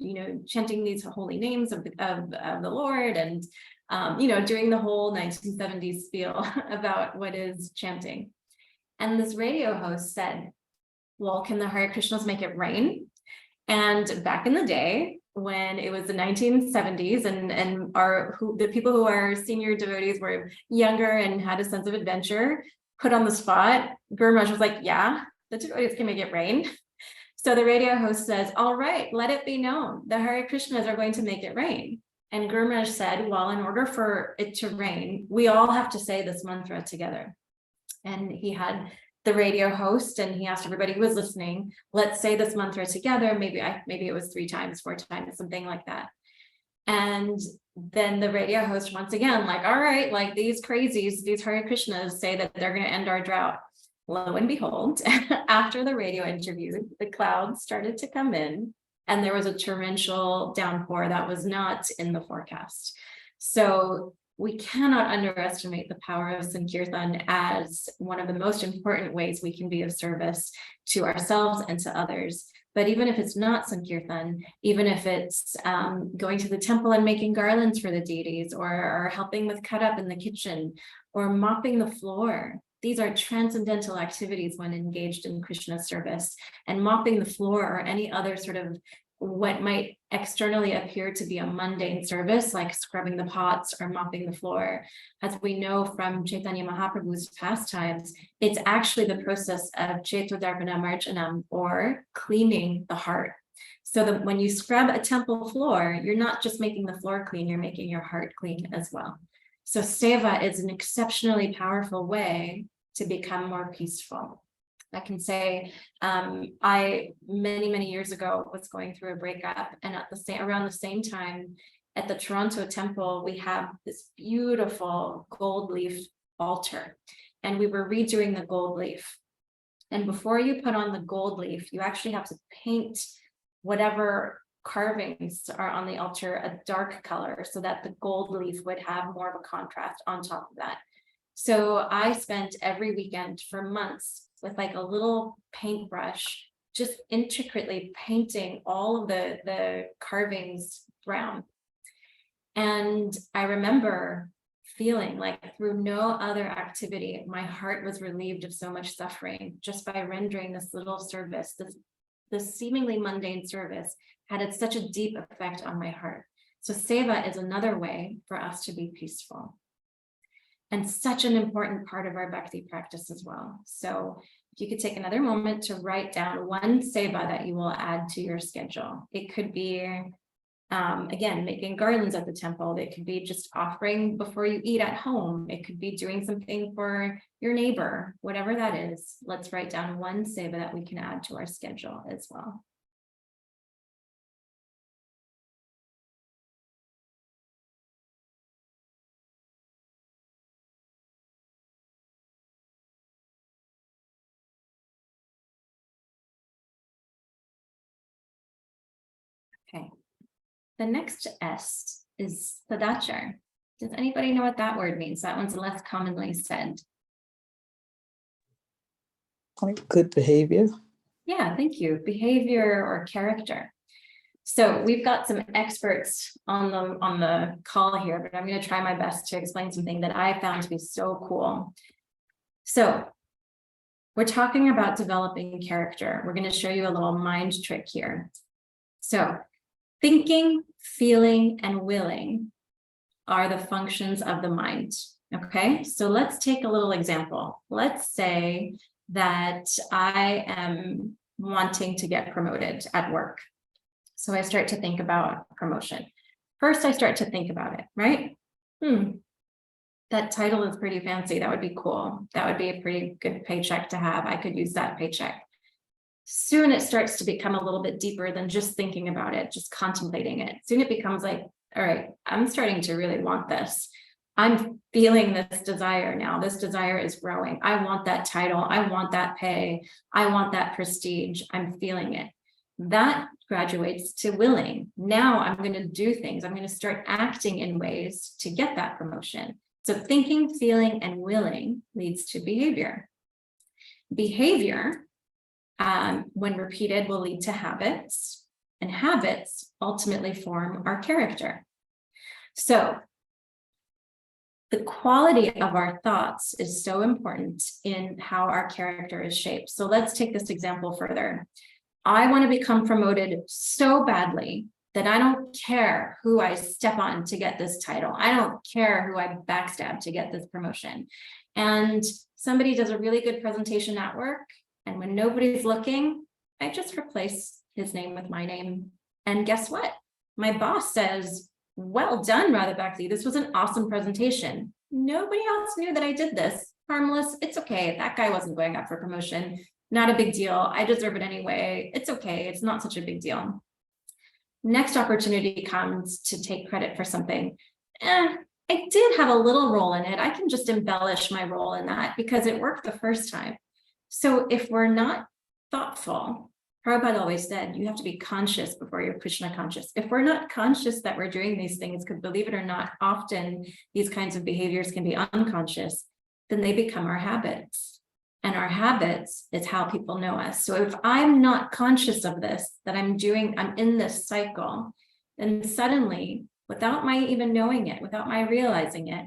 chanting these holy names of the Lord, and, doing the whole 1970s spiel about what is chanting. And this radio host said, well, can the Hare Krishnas make it rain? And back in the day, when it was the 1970s and the people who are senior devotees were younger and had a sense of adventure, put on the spot, Guru Maharaj was like, yeah, the devotees can make it rain. So the radio host says, all right, let it be known, the Hare Krishnas are going to make it rain. And Guru Maharaj said, well, in order for it to rain, we all have to say this mantra together. And he had the radio host, and he asked everybody who was listening, let's say this mantra together. Maybe it was 3 times, 4 times, something like that. And then the radio host, once again, like, all right, like these crazies, these Hare Krishnas say that they're going to end our drought. Lo and behold, after the radio interview, the clouds started to come in, and there was a torrential downpour that was not in the forecast. So we cannot underestimate the power of Sankirtan as one of the most important ways we can be of service to ourselves and to others. But even if it's not Sankirtan, even if it's going to the temple and making garlands for the deities, or helping with cut up in the kitchen, or mopping the floor, these are transcendental activities when engaged in Krishna service. And mopping the floor or any other sort of what might externally appear to be a mundane service, like scrubbing the pots or mopping the floor, as we know from Chaitanya Mahaprabhu's pastimes, it's actually the process of Chetodarpana Marjanam, or cleaning the heart. So that when you scrub a temple floor, you're not just making the floor clean, you're making your heart clean as well. So seva is an exceptionally powerful way to become more peaceful. I can say, I many years ago was going through a breakup, and at the around the same time at the Toronto temple, we have this beautiful gold leaf altar, and we were redoing the gold leaf. And before you put on the gold leaf, you actually have to paint whatever carvings are on the altar a dark color, so that the gold leaf would have more of a contrast on top of that. So I spent every weekend for months with like a little paintbrush, just intricately painting all of the carvings brown. And I remember feeling like through no other activity, my heart was relieved of so much suffering just by rendering this little service. This seemingly mundane service had such a deep effect on my heart. So seva is another way for us to be peaceful, and such an important part of our bhakti practice as well. So if you could take another moment to write down one seva that you will add to your schedule. It could be, again, making garlands at the temple. It could be just offering before you eat at home. It could be doing something for your neighbor, whatever that is. Let's write down one seva that we can add to our schedule as well. Okay, the next S is sadachar. Does anybody know what that word means? That one's less commonly said. Good behavior. Yeah, thank you. Behavior or character. So we've got some experts on the call here, but I'm going to try my best to explain something that I found to be so cool. So we're talking about developing character. We're going to show you a little mind trick here. So thinking, feeling, and willing are the functions of the mind. Okay, so let's take a little example. Let's say that I am wanting to get promoted at work. So I start to think about promotion. First, I start to think about it, right? That title is pretty fancy. That would be cool. That would be a pretty good paycheck to have. I could use that paycheck. Soon it starts to become a little bit deeper than just thinking about it, just contemplating it. Soon it becomes like, all right, I'm starting to really want this. I'm feeling this desire now. This desire is growing. I want that title. I want that pay. I want that prestige. I'm feeling it. That graduates to willing. Now I'm going to do things. I'm going to start acting in ways to get that promotion. So thinking, feeling, and willing leads to behavior. Behavior, when repeated, will lead to habits, and habits ultimately form our character. So the quality of our thoughts is so important in how our character is shaped. So let's take this example further. I want to become promoted so badly that I don't care who I step on to get this title. I don't care who I backstab to get this promotion. And somebody does a really good presentation at work, and when nobody's looking, I just replace his name with my name. And guess what? My boss says, well done, Radha Bhakti. This was an awesome presentation. Nobody else knew that I did this. Harmless. It's okay. That guy wasn't going up for promotion. Not a big deal. I deserve it anyway. It's okay. It's not such a big deal. Next opportunity comes to take credit for something. I did have a little role in it. I can just embellish my role in that because it worked the first time. So if we're not thoughtful, Prabhupada always said, you have to be conscious before you're Krishna conscious. If we're not conscious that we're doing these things, because believe it or not, often these kinds of behaviors can be unconscious, then they become our habits. And our habits is how people know us. So if I'm not conscious of this, that I'm in this cycle, then suddenly, without my even knowing it, without my realizing it,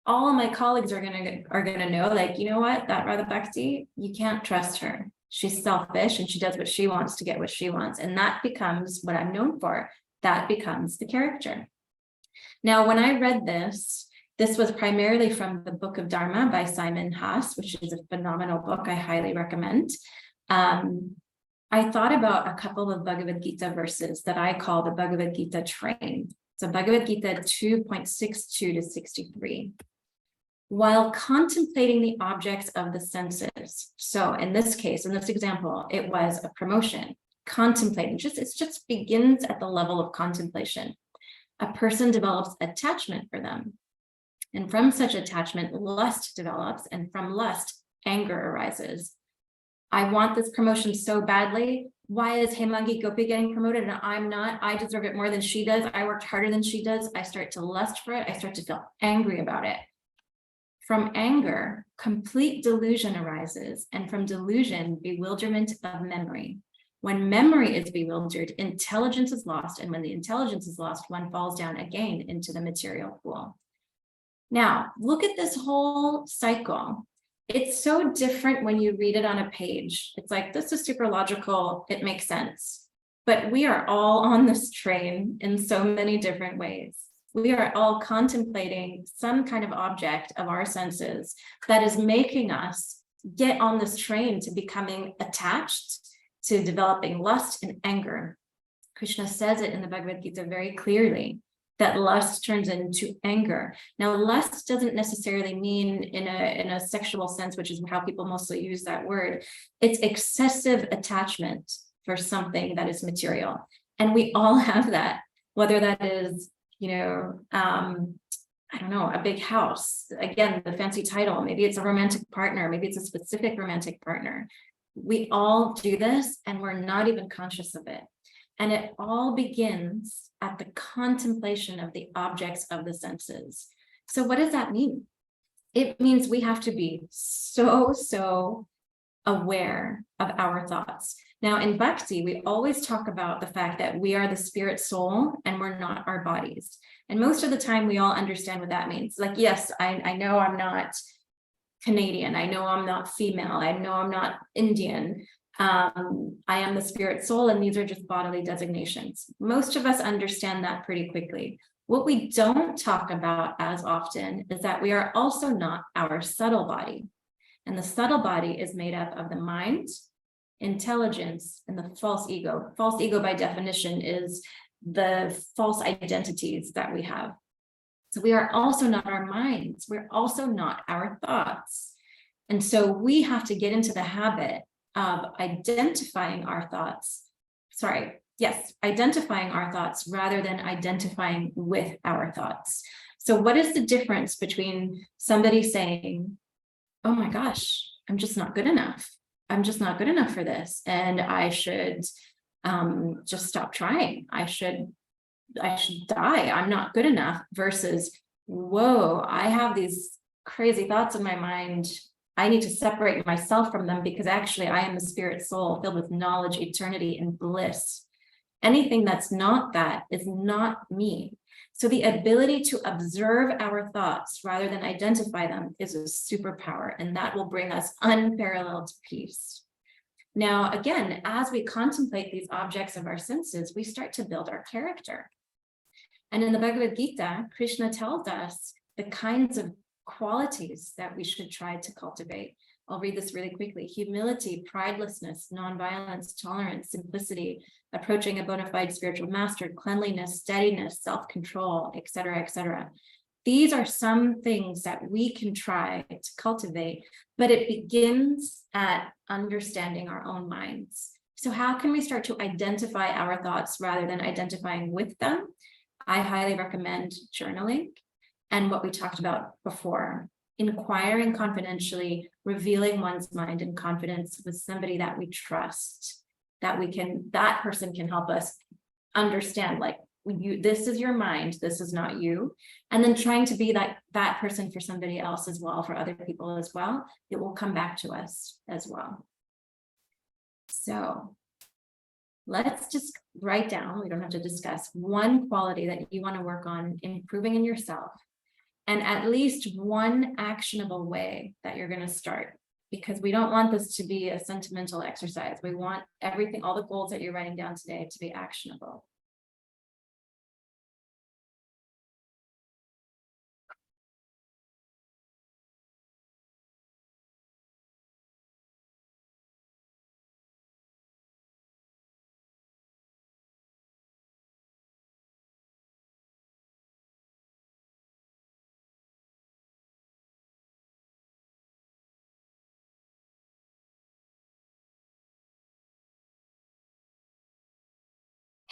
all of my colleagues are gonna know, like, you know what, that Radha Bhakti, you can't trust her. She's selfish and she does what she wants to get what she wants. And that becomes what I'm known for. That becomes the character. Now, when I read this was primarily from the Book of Dharma by Simon Haas, which is a phenomenal book I highly recommend. I thought about a couple of Bhagavad Gita verses that I call the Bhagavad Gita train. So Bhagavad Gita 2.62 to 63. While contemplating the objects of the senses. So in this case, in this example, it was a promotion. Contemplating, it just begins at the level of contemplation. A person develops attachment for them. And from such attachment, lust develops, and from lust, anger arises. I want this promotion so badly. Why is Hemangi Gopi getting promoted and I'm not? I deserve it more than she does. I worked harder than she does. I start to lust for it. I start to feel angry about it. From anger, complete delusion arises, and from delusion, bewilderment of memory. When memory is bewildered, intelligence is lost, and when the intelligence is lost, one falls down again into the material pool. Now, look at this whole cycle. It's so different when you read it on a page. It's like, this is super logical, it makes sense. But we are all on this train in so many different ways. We are all contemplating some kind of object of our senses that is making us get on this train to becoming attached, to developing lust and anger. Krishna says it in the Bhagavad Gita very clearly, that lust turns into anger. Now, lust doesn't necessarily mean in a sexual sense, which is how people mostly use that word. It's excessive attachment for something that is material. And we all have that, whether that is, I don't know, a big house. Again, the fancy title, maybe it's a romantic partner, maybe it's a specific romantic partner. We all do this and we're not even conscious of it. And it all begins at the contemplation of the objects of the senses. So what does that mean? It means we have to be so aware of our thoughts. Now in Bhakti, we always talk about the fact that we are the spirit soul and we're not our bodies. And most of the time we all understand what that means. Like, yes, I know I'm not Canadian. I know I'm not female. I know I'm not Indian. I am the spirit soul, and these are just bodily designations. Most of us understand that pretty quickly. What we don't talk about as often is that we are also not our subtle body. And the subtle body is made up of the mind, intelligence, and the false ego. False ego, by definition, is the false identities that we have. So we are also not our minds. We're also not our thoughts. And so we have to get into the habit of identifying our thoughts. Identifying our thoughts rather than identifying with our thoughts. So what is the difference between somebody saying, oh my gosh, I'm just not good enough. I'm just not good enough for this. And I should just stop trying. I should die. I'm not good enough, versus, whoa, I have these crazy thoughts in my mind. I need to separate myself from them because actually I am the spirit soul filled with knowledge, eternity, and bliss. Anything that's not that is not me. So the ability to observe our thoughts rather than identify them is a superpower, and that will bring us unparalleled peace. Now, again, as we contemplate these objects of our senses, we start to build our character. And in the Bhagavad Gita, Krishna tells us the kinds of qualities that we should try to cultivate. I'll read this really quickly. Humility, pridelessness, nonviolence, tolerance, simplicity, approaching a bona fide spiritual master, cleanliness, steadiness, self-control, etc., etc. These are some things that we can try to cultivate, but it begins at understanding our own minds. So how can we start to identify our thoughts rather than identifying with them? I highly recommend journaling and what we talked about before, inquiring confidentially, revealing one's mind in confidence with somebody that we trust, that person can help us understand, like, this is your mind, this is not you. And then trying to be that person for somebody else as well, for other people as well. It will come back to us as well. So let's just write down, we don't have to discuss, one quality that you want to work on improving in yourself, and at least one actionable way that you're going to start. because we don't want this to be a sentimental exercise. We want everything, all the goals that you're writing down today, to be actionable.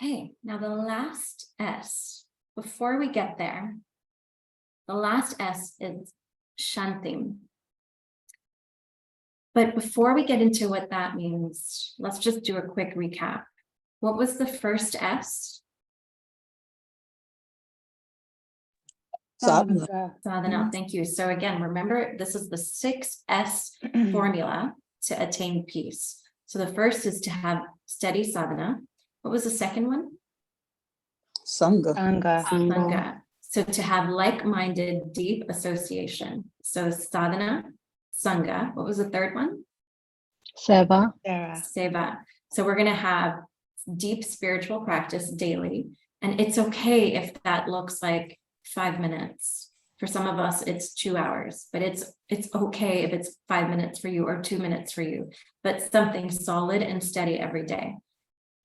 Okay, now the last S, before we get there, the last S is shantim. But before we get into what that means, let's just do a quick recap. What was the first S? Sadhana. Sadhana, thank you. So again, remember, this is the 6S formula to attain peace. So the first is to have steady sadhana. What was the second one? Sangha. Sangha. So to have like-minded, deep association. So sadhana, sangha. What was the third one? Seva. Seva. So we're going to have deep spiritual practice daily. And it's okay if that looks like 5 minutes. For some of us, it's 2 hours, but it's okay if it's 5 minutes for you or 2 minutes for you, but something solid and steady every day.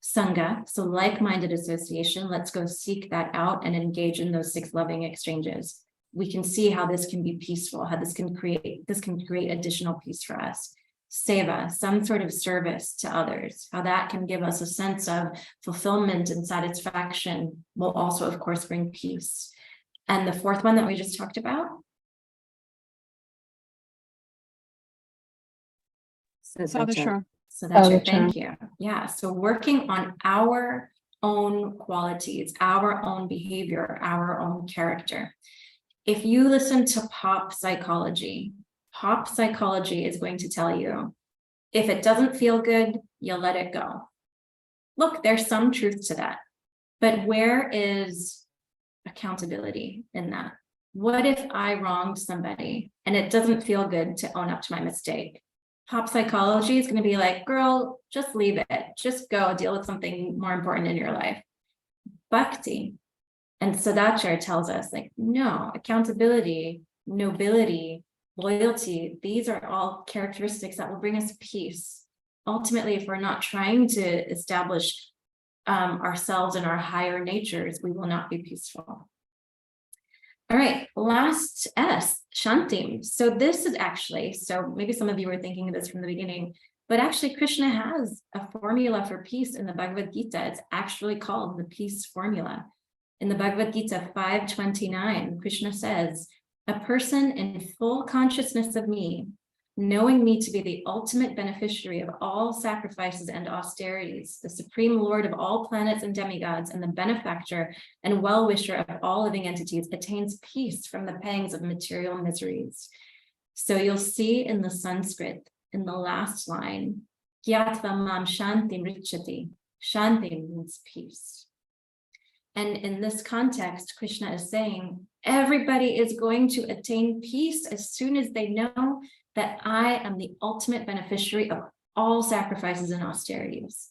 Sangha, so like-minded association, let's go seek that out and engage in those 6 loving exchanges. We can see how this can be peaceful, how this can create additional peace for us. Seva, some sort of service to others, how that can give us a sense of fulfillment and satisfaction will also, of course, bring peace. And the fourth one that we just talked about? Sadhana. So that's your thank you. Yeah. So working on our own qualities, our own behavior, our own character. If you listen to pop psychology is going to tell you, if it doesn't feel good, you let it go. Look, there's some truth to that. But where is accountability in that? What if I wronged somebody and it doesn't feel good to own up to my mistake? Pop psychology is going to be like, girl, just leave it. Just go deal with something more important in your life. Bhakti and Sadachar tells us, like, no, accountability, nobility, loyalty, these are all characteristics that will bring us peace. Ultimately, if we're not trying to establish ourselves and our higher natures, we will not be peaceful. All right, last S, shantim. So this is actually, so maybe some of you were thinking of this from the beginning, but actually Krishna has a formula for peace in the Bhagavad Gita. It's actually called the peace formula. In the Bhagavad Gita 5:29, Krishna says, a person in full consciousness of me, knowing me to be the ultimate beneficiary of all sacrifices and austerities, the supreme lord of all planets and demigods, and the benefactor and well-wisher of all living entities, attains peace from the pangs of material miseries. So you'll see in the Sanskrit, in the last line, Gyatva mam shantim richati. Shanti means peace. And in this context, Krishna is saying, everybody is going to attain peace as soon as they know that I am the ultimate beneficiary of all sacrifices and austerities.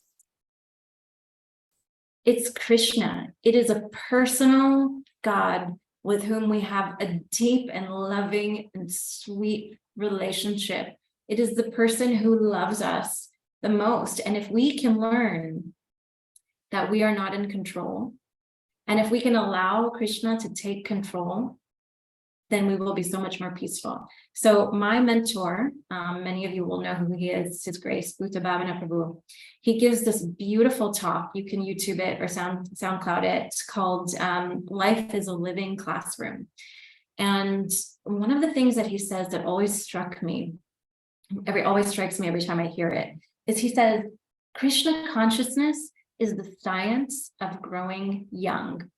It's Krishna. It is a personal God with whom we have a deep and loving and sweet relationship. It is the person who loves us the most. And if we can learn that we are not in control, and if we can allow Krishna to take control, then we will be so much more peaceful. So my mentor, many of you will know who he is, His Grace, Vrindavana Prabhu. He gives this beautiful talk. You can YouTube it or SoundCloud it. It's called Life is a Living Classroom. And one of the things that he says that always strikes me every time I hear it, is he says, Krishna consciousness is the science of growing young.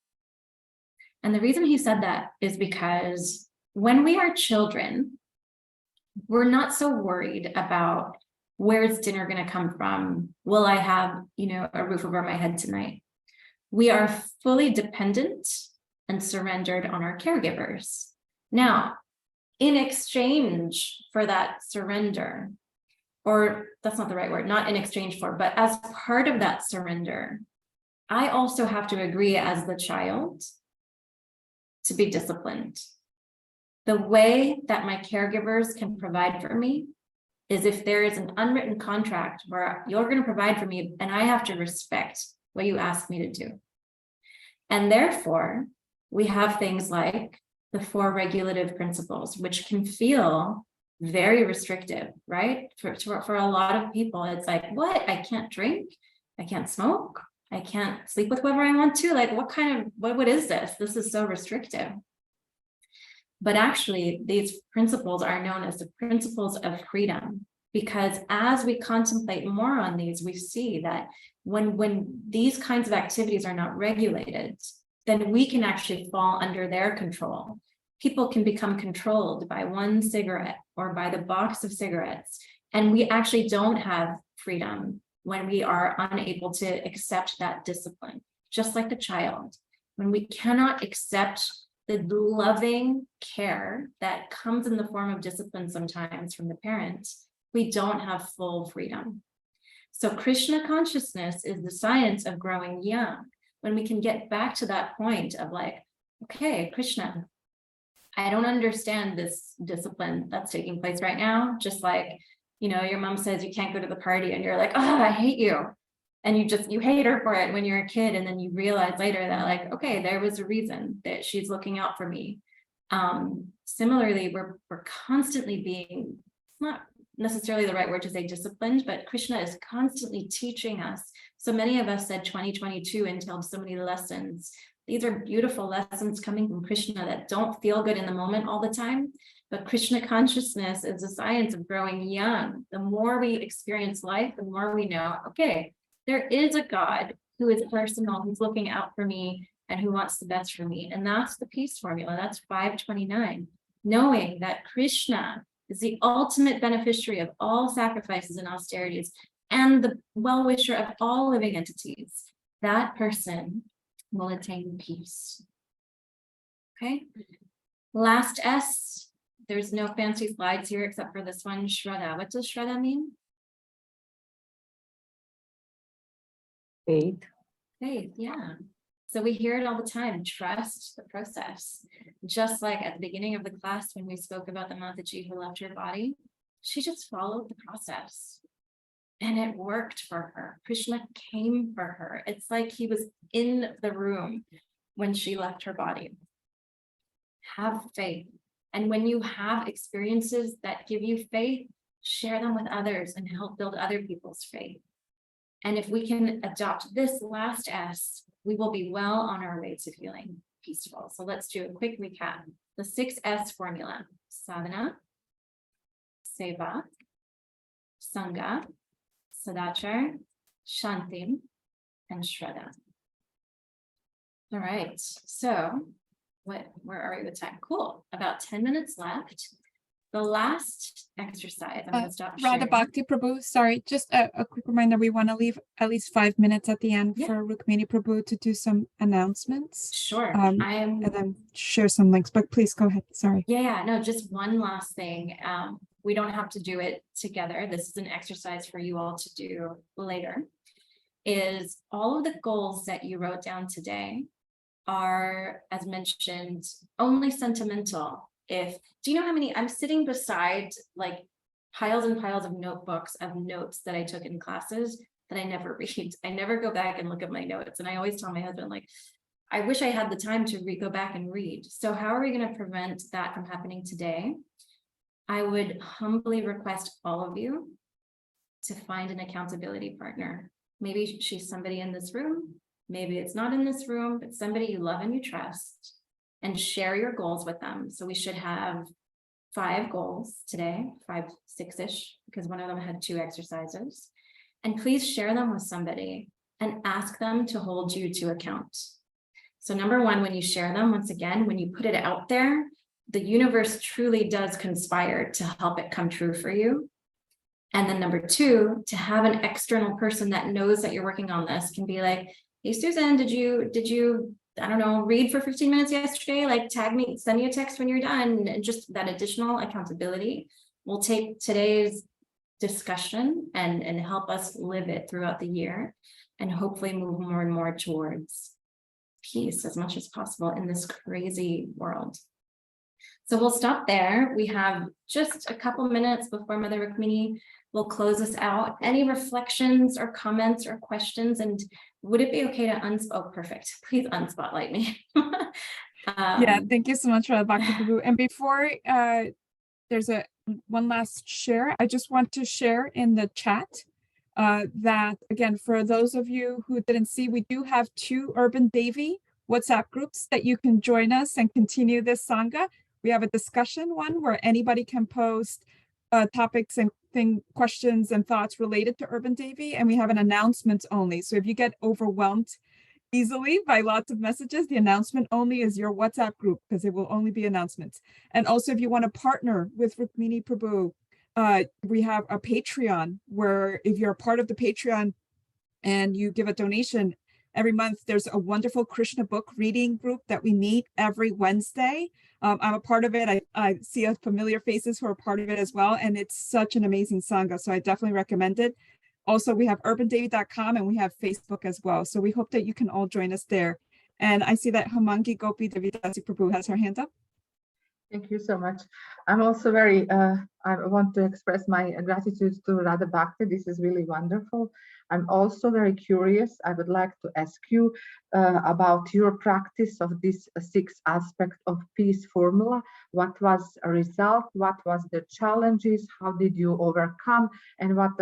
And the reason he said that is because when we are children, we're not so worried about where's dinner going to come from? Will I have, a roof over my head tonight? We are fully dependent and surrendered on our caregivers. Now, in exchange for that surrender, or that's not the right word, not in exchange for, but as part of that surrender, I also have to agree as the child to be disciplined. The way that my caregivers can provide for me is if there is an unwritten contract where you're going to provide for me and I have to respect what you ask me to do. And therefore, we have things like the 4 regulative principles, which can feel very restrictive, right? For a lot of people, it's like, what? I can't drink, I can't smoke, I can't sleep with whoever I want to. Like, what is this? This is so restrictive. But actually, these principles are known as the principles of freedom, because as we contemplate more on these, we see that when these kinds of activities are not regulated, then we can actually fall under their control. People can become controlled by one cigarette or by the box of cigarettes, and we actually don't have freedom when we are unable to accept that discipline, just like the child. When we cannot accept the loving care that comes in the form of discipline sometimes from the parent, we don't have full freedom. So Krishna consciousness is the science of growing young. When we can get back to that point of like, okay, Krishna, I don't understand this discipline that's taking place right now. Just like, you know, your mom says you can't go to the party and you're like, oh, I hate you. And you hate her for it when you're a kid. And then you realize later that like, okay, there was a reason that she's looking out for me. Similarly, we're constantly being, not necessarily the right word to say disciplined, but Krishna is constantly teaching us. So many of us said 2022 entailed so many lessons. These are beautiful lessons coming from Krishna that don't feel good in the moment all the time. But Krishna consciousness is the science of growing young. The more we experience life, the more we know, okay, there is a God who is personal, who's looking out for me and who wants the best for me. And that's the peace formula. That's 529. Knowing that Krishna is the ultimate beneficiary of all sacrifices and austerities and the well-wisher of all living entities. That person will attain peace. Okay. Last S. There's no fancy slides here except for this one, Shraddha. What does Shraddha mean? Faith. Faith, yeah. So we hear it all the time, trust the process. Just like at the beginning of the class when we spoke about the Mataji who left her body, she just followed the process. And it worked for her. Krishna came for her. It's like he was in the room when she left her body. Have faith. And when you have experiences that give you faith, share them with others and help build other people's faith. And if we can adopt this last S, we will be well on our way to feeling peaceful. So let's do a quick recap. The 6S formula: sadhana, seva, sangha, sadachar, shanti, and shraddha. All right, so where are we with time? Cool, about 10 minutes left. The last exercise, I'm gonna stop sharing. Radha Bhakti Prabhu, sorry, just a quick reminder, we want to leave at least 5 minutes at the end for Rukmini Prabhu to do some announcements. Sure, and then share some links, but please go ahead, sorry. Yeah, no, just one last thing. We don't have to do it together. This is an exercise for you all to do later. Is all of the goals that you wrote down today are, as mentioned, only sentimental. Do you know how many, I'm sitting beside like piles and piles of notebooks of notes that I took in classes that I never read. I never go back and look at my notes. And I always tell my husband, like, I wish I had the time to go back and read. So how are we going to prevent that from happening today? I would humbly request all of you to find an accountability partner. Maybe she's somebody in this room. Maybe it's not in this room, but somebody you love and you trust, and share your goals with them. So we should have 5 goals today, 5, 6-ish, because one of them had 2 exercises. And please share them with somebody and ask them to hold you to account. So number 1, when you share them, once again, when you put it out there, the universe truly does conspire to help it come true for you. And then number 2, to have an external person that knows that you're working on this can be like, hey, Susan, did you I don't know, read for 15 minutes yesterday, like tag me, send me a text when you're done. And just that additional accountability will take today's discussion and help us live it throughout the year, and hopefully move more and more towards peace as much as possible in this crazy world. So we'll stop there. We have just a couple minutes before Mother Rukmini will close us out. Any reflections or comments or questions? And would it be okay to oh, perfect. Please unspotlight me. Yeah, thank you so much, Radha Bhakti Prabhu. And before there's one last share, I just want to share in the chat that, again, for those of you who didn't see, we do have 2 Urban Devi WhatsApp groups that you can join us and continue this Sangha. We have a discussion one where anybody can post topics and questions and thoughts related to Urban Devi, and we have an announcements only. So if you get overwhelmed easily by lots of messages, the announcement only is your WhatsApp group, because it will only be announcements. And also, if you want to partner with Rukmini Prabhu, we have a Patreon where if you're a part of the Patreon and you give a donation every month, there's a wonderful Krishna book reading group that we meet every Wednesday. I'm a part of it. I see familiar faces who are part of it as well. And it's such an amazing Sangha. So I definitely recommend it. Also, we have urbandevi.com and we have Facebook as well. So we hope that you can all join us there. And I see that Hamangi Gopi Devi Dasi Prabhu has her hand up. Thank you so much. I'm also very, I want to express my gratitude to Radha Bhakti. This is really wonderful. I'm also very curious. I would like to ask you about your practice of this 6 aspect of peace formula. What was a result? What was the challenges? How did you overcome? And what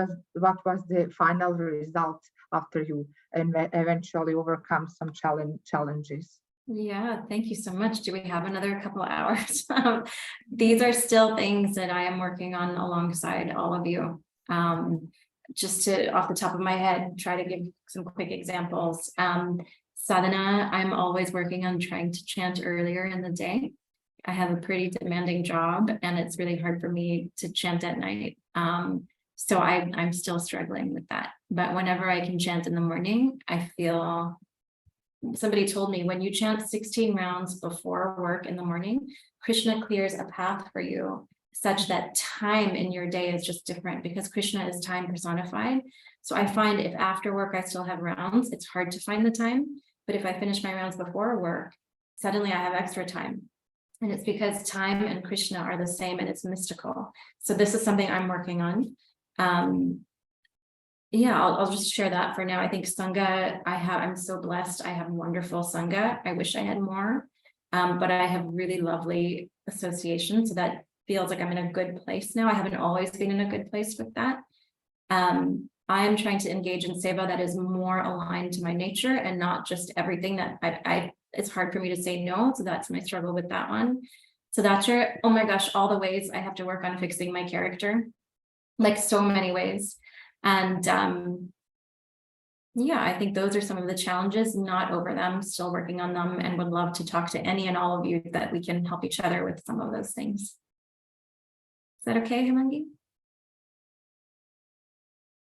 was the final result after you eventually overcome some challenges? Yeah, thank you so much. Do we have another couple of hours? These are still things that I am working on alongside all of you. Just to, off the top of my head, try to give some quick examples. Sadhana, I'm always working on trying to chant earlier in the day. I have a pretty demanding job and it's really hard for me to chant at night. So I'm still struggling with that. But whenever I can chant in the morning, I feel... Somebody told me when you chant 16 rounds before work in the morning, Krishna clears a path for you such that time in your day is just different, because Krishna is time personified. So I find if after work I still have rounds, it's hard to find the time. But if I finish my rounds before work, suddenly I have extra time. And it's because time and Krishna are the same and it's mystical. So this is something I'm working on. Yeah, I'll just share that for now. I think Sangha, I'm so blessed. I have wonderful Sangha. I wish I had more, but I have really lovely associations. So that feels like I'm in a good place now. I haven't always been in a good place with that. I am trying to engage in seva that is more aligned to my nature and not just everything that it's hard for me to say no. So that's my struggle with that one. So that's oh my gosh, all the ways I have to work on fixing my character, like so many ways. And yeah, I think those are some of the challenges, not over them, still working on them, and would love to talk to any and all of you that we can help each other with some of those things. Is that okay, Hamangi?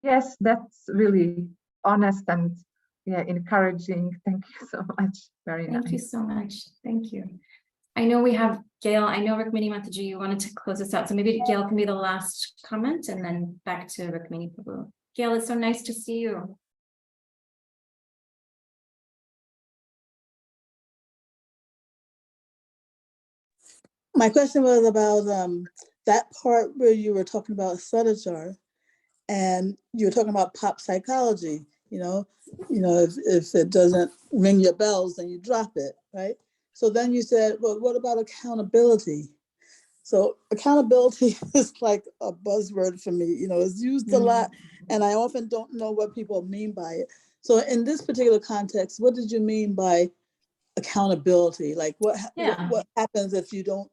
Yes, that's really honest and encouraging. Thank you so much. Very nice. Thank you so much. Thank you. I know we have Gail. I know Rukmini Mataji, you wanted to close us out. So maybe Gail can be the last comment and then back to Rukmini Prabhu. Gail, it's so nice to see you. My question was about that part where you were talking about Sadachar, and you were talking about pop psychology. If it doesn't ring your bells, then you drop it, right? So then you said, well, what about accountability? So accountability is like a buzzword for me. It's used a lot, and I often don't know what people mean by it. So in this particular context, what did you mean by accountability? Like what happens if you don't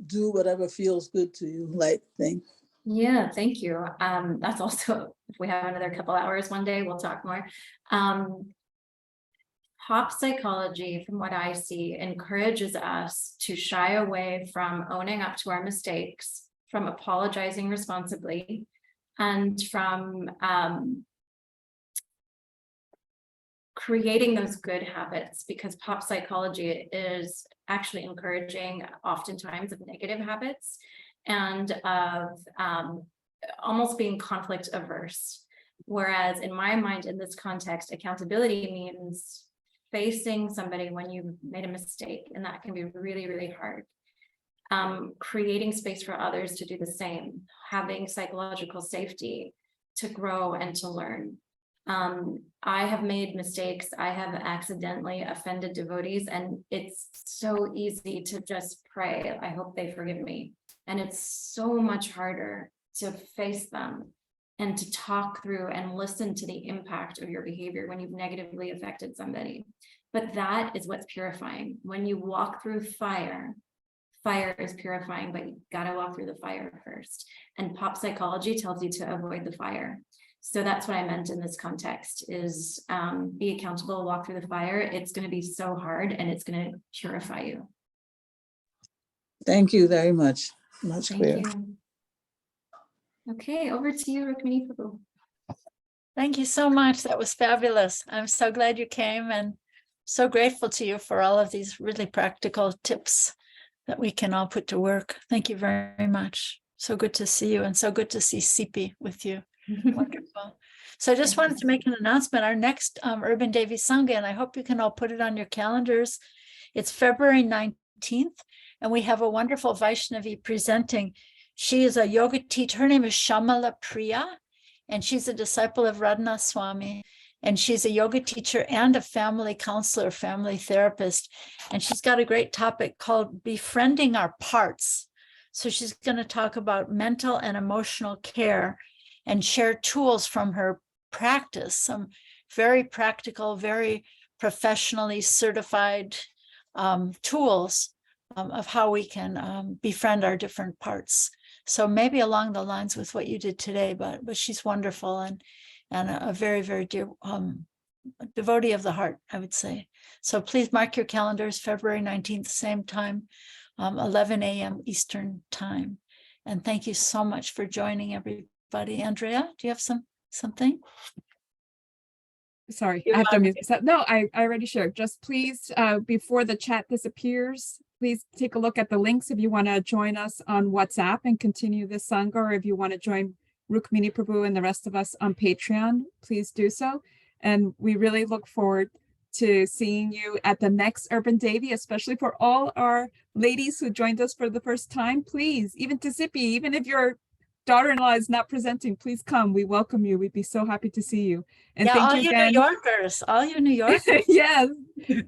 do whatever feels good to you, like thing? Yeah, thank you. That's also, if we have another couple hours one day, we'll talk more. Pop psychology, from what I see, encourages us to shy away from owning up to our mistakes, from apologizing responsibly, and from creating those good habits, because pop psychology is actually encouraging oftentimes of negative habits and of almost being conflict averse. Whereas in my mind, in this context, accountability means facing somebody when you made a mistake, and that can be really, really hard. Creating space for others to do the same, having psychological safety to grow and to learn. I have made mistakes. I have accidentally offended devotees, and it's so easy to just pray, I hope they forgive me. And it's so much harder to face them and to talk through and listen to the impact of your behavior when you've negatively affected somebody. But that is what's purifying. When you walk through fire, fire is purifying, but you gotta walk through the fire first. And pop psychology tells you to avoid the fire. So that's what I meant in this context is be accountable, walk through the fire. It's gonna be so hard and it's gonna purify you. Thank you very much. Much clear. Thank you. Okay, over to you, Rukmini Prabhu. Thank you so much. That was fabulous. I'm so glad you came and so grateful to you for all of these really practical tips that we can all put to work. Thank you very much. So good to see you and so good to see Sipi with you. Wonderful. So I just wanted to make an announcement. Our next Urban Devi Sangha, and I hope you can all put it on your calendars. It's February 19th, and we have a wonderful Vaishnavi presenting. She is a yoga teacher. Her name is Shamala Priya, and she's a disciple of Radhanath Swami. And she's a yoga teacher and a family counselor, family therapist. And she's got a great topic called Befriending Our Parts. So she's going to talk about mental and emotional care and share tools from her practice, some very practical, very professionally certified tools of how we can befriend our different parts. So maybe along the lines with what you did today, but she's wonderful and a very, very dear devotee of the heart, I would say. So please mark your calendars, February 19th, same time, 11 a.m. Eastern time. And thank you so much for joining, everybody. Andrea, do you have something? Sorry, I have to mute this up. No, I already shared. Just please, before the chat disappears, please take a look at the links if you want to join us on WhatsApp and continue this Sangha, or if you want to join Rukmini Prabhu and the rest of us on Patreon, please do so. And we really look forward to seeing you at the next Urban Devi, especially for all our ladies who joined us for the first time. Please, even to Sippy, even if your daughter-in-law is not presenting, please come. We welcome you. We'd be so happy to see you. And yeah, thank all you you again. New Yorkers, all you New Yorkers. Yes,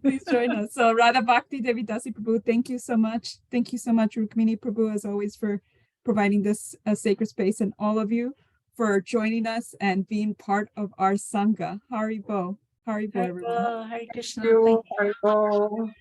please join us. So Radha Bhakti Devi Dasi Prabhu, thank you so much. Thank you so much, Rukmini Prabhu, as always, for providing this sacred space, and all of you for joining us and being part of our Sangha. Haribo. Haribo, everyone. Hare Krishna. Thank you. Haribo.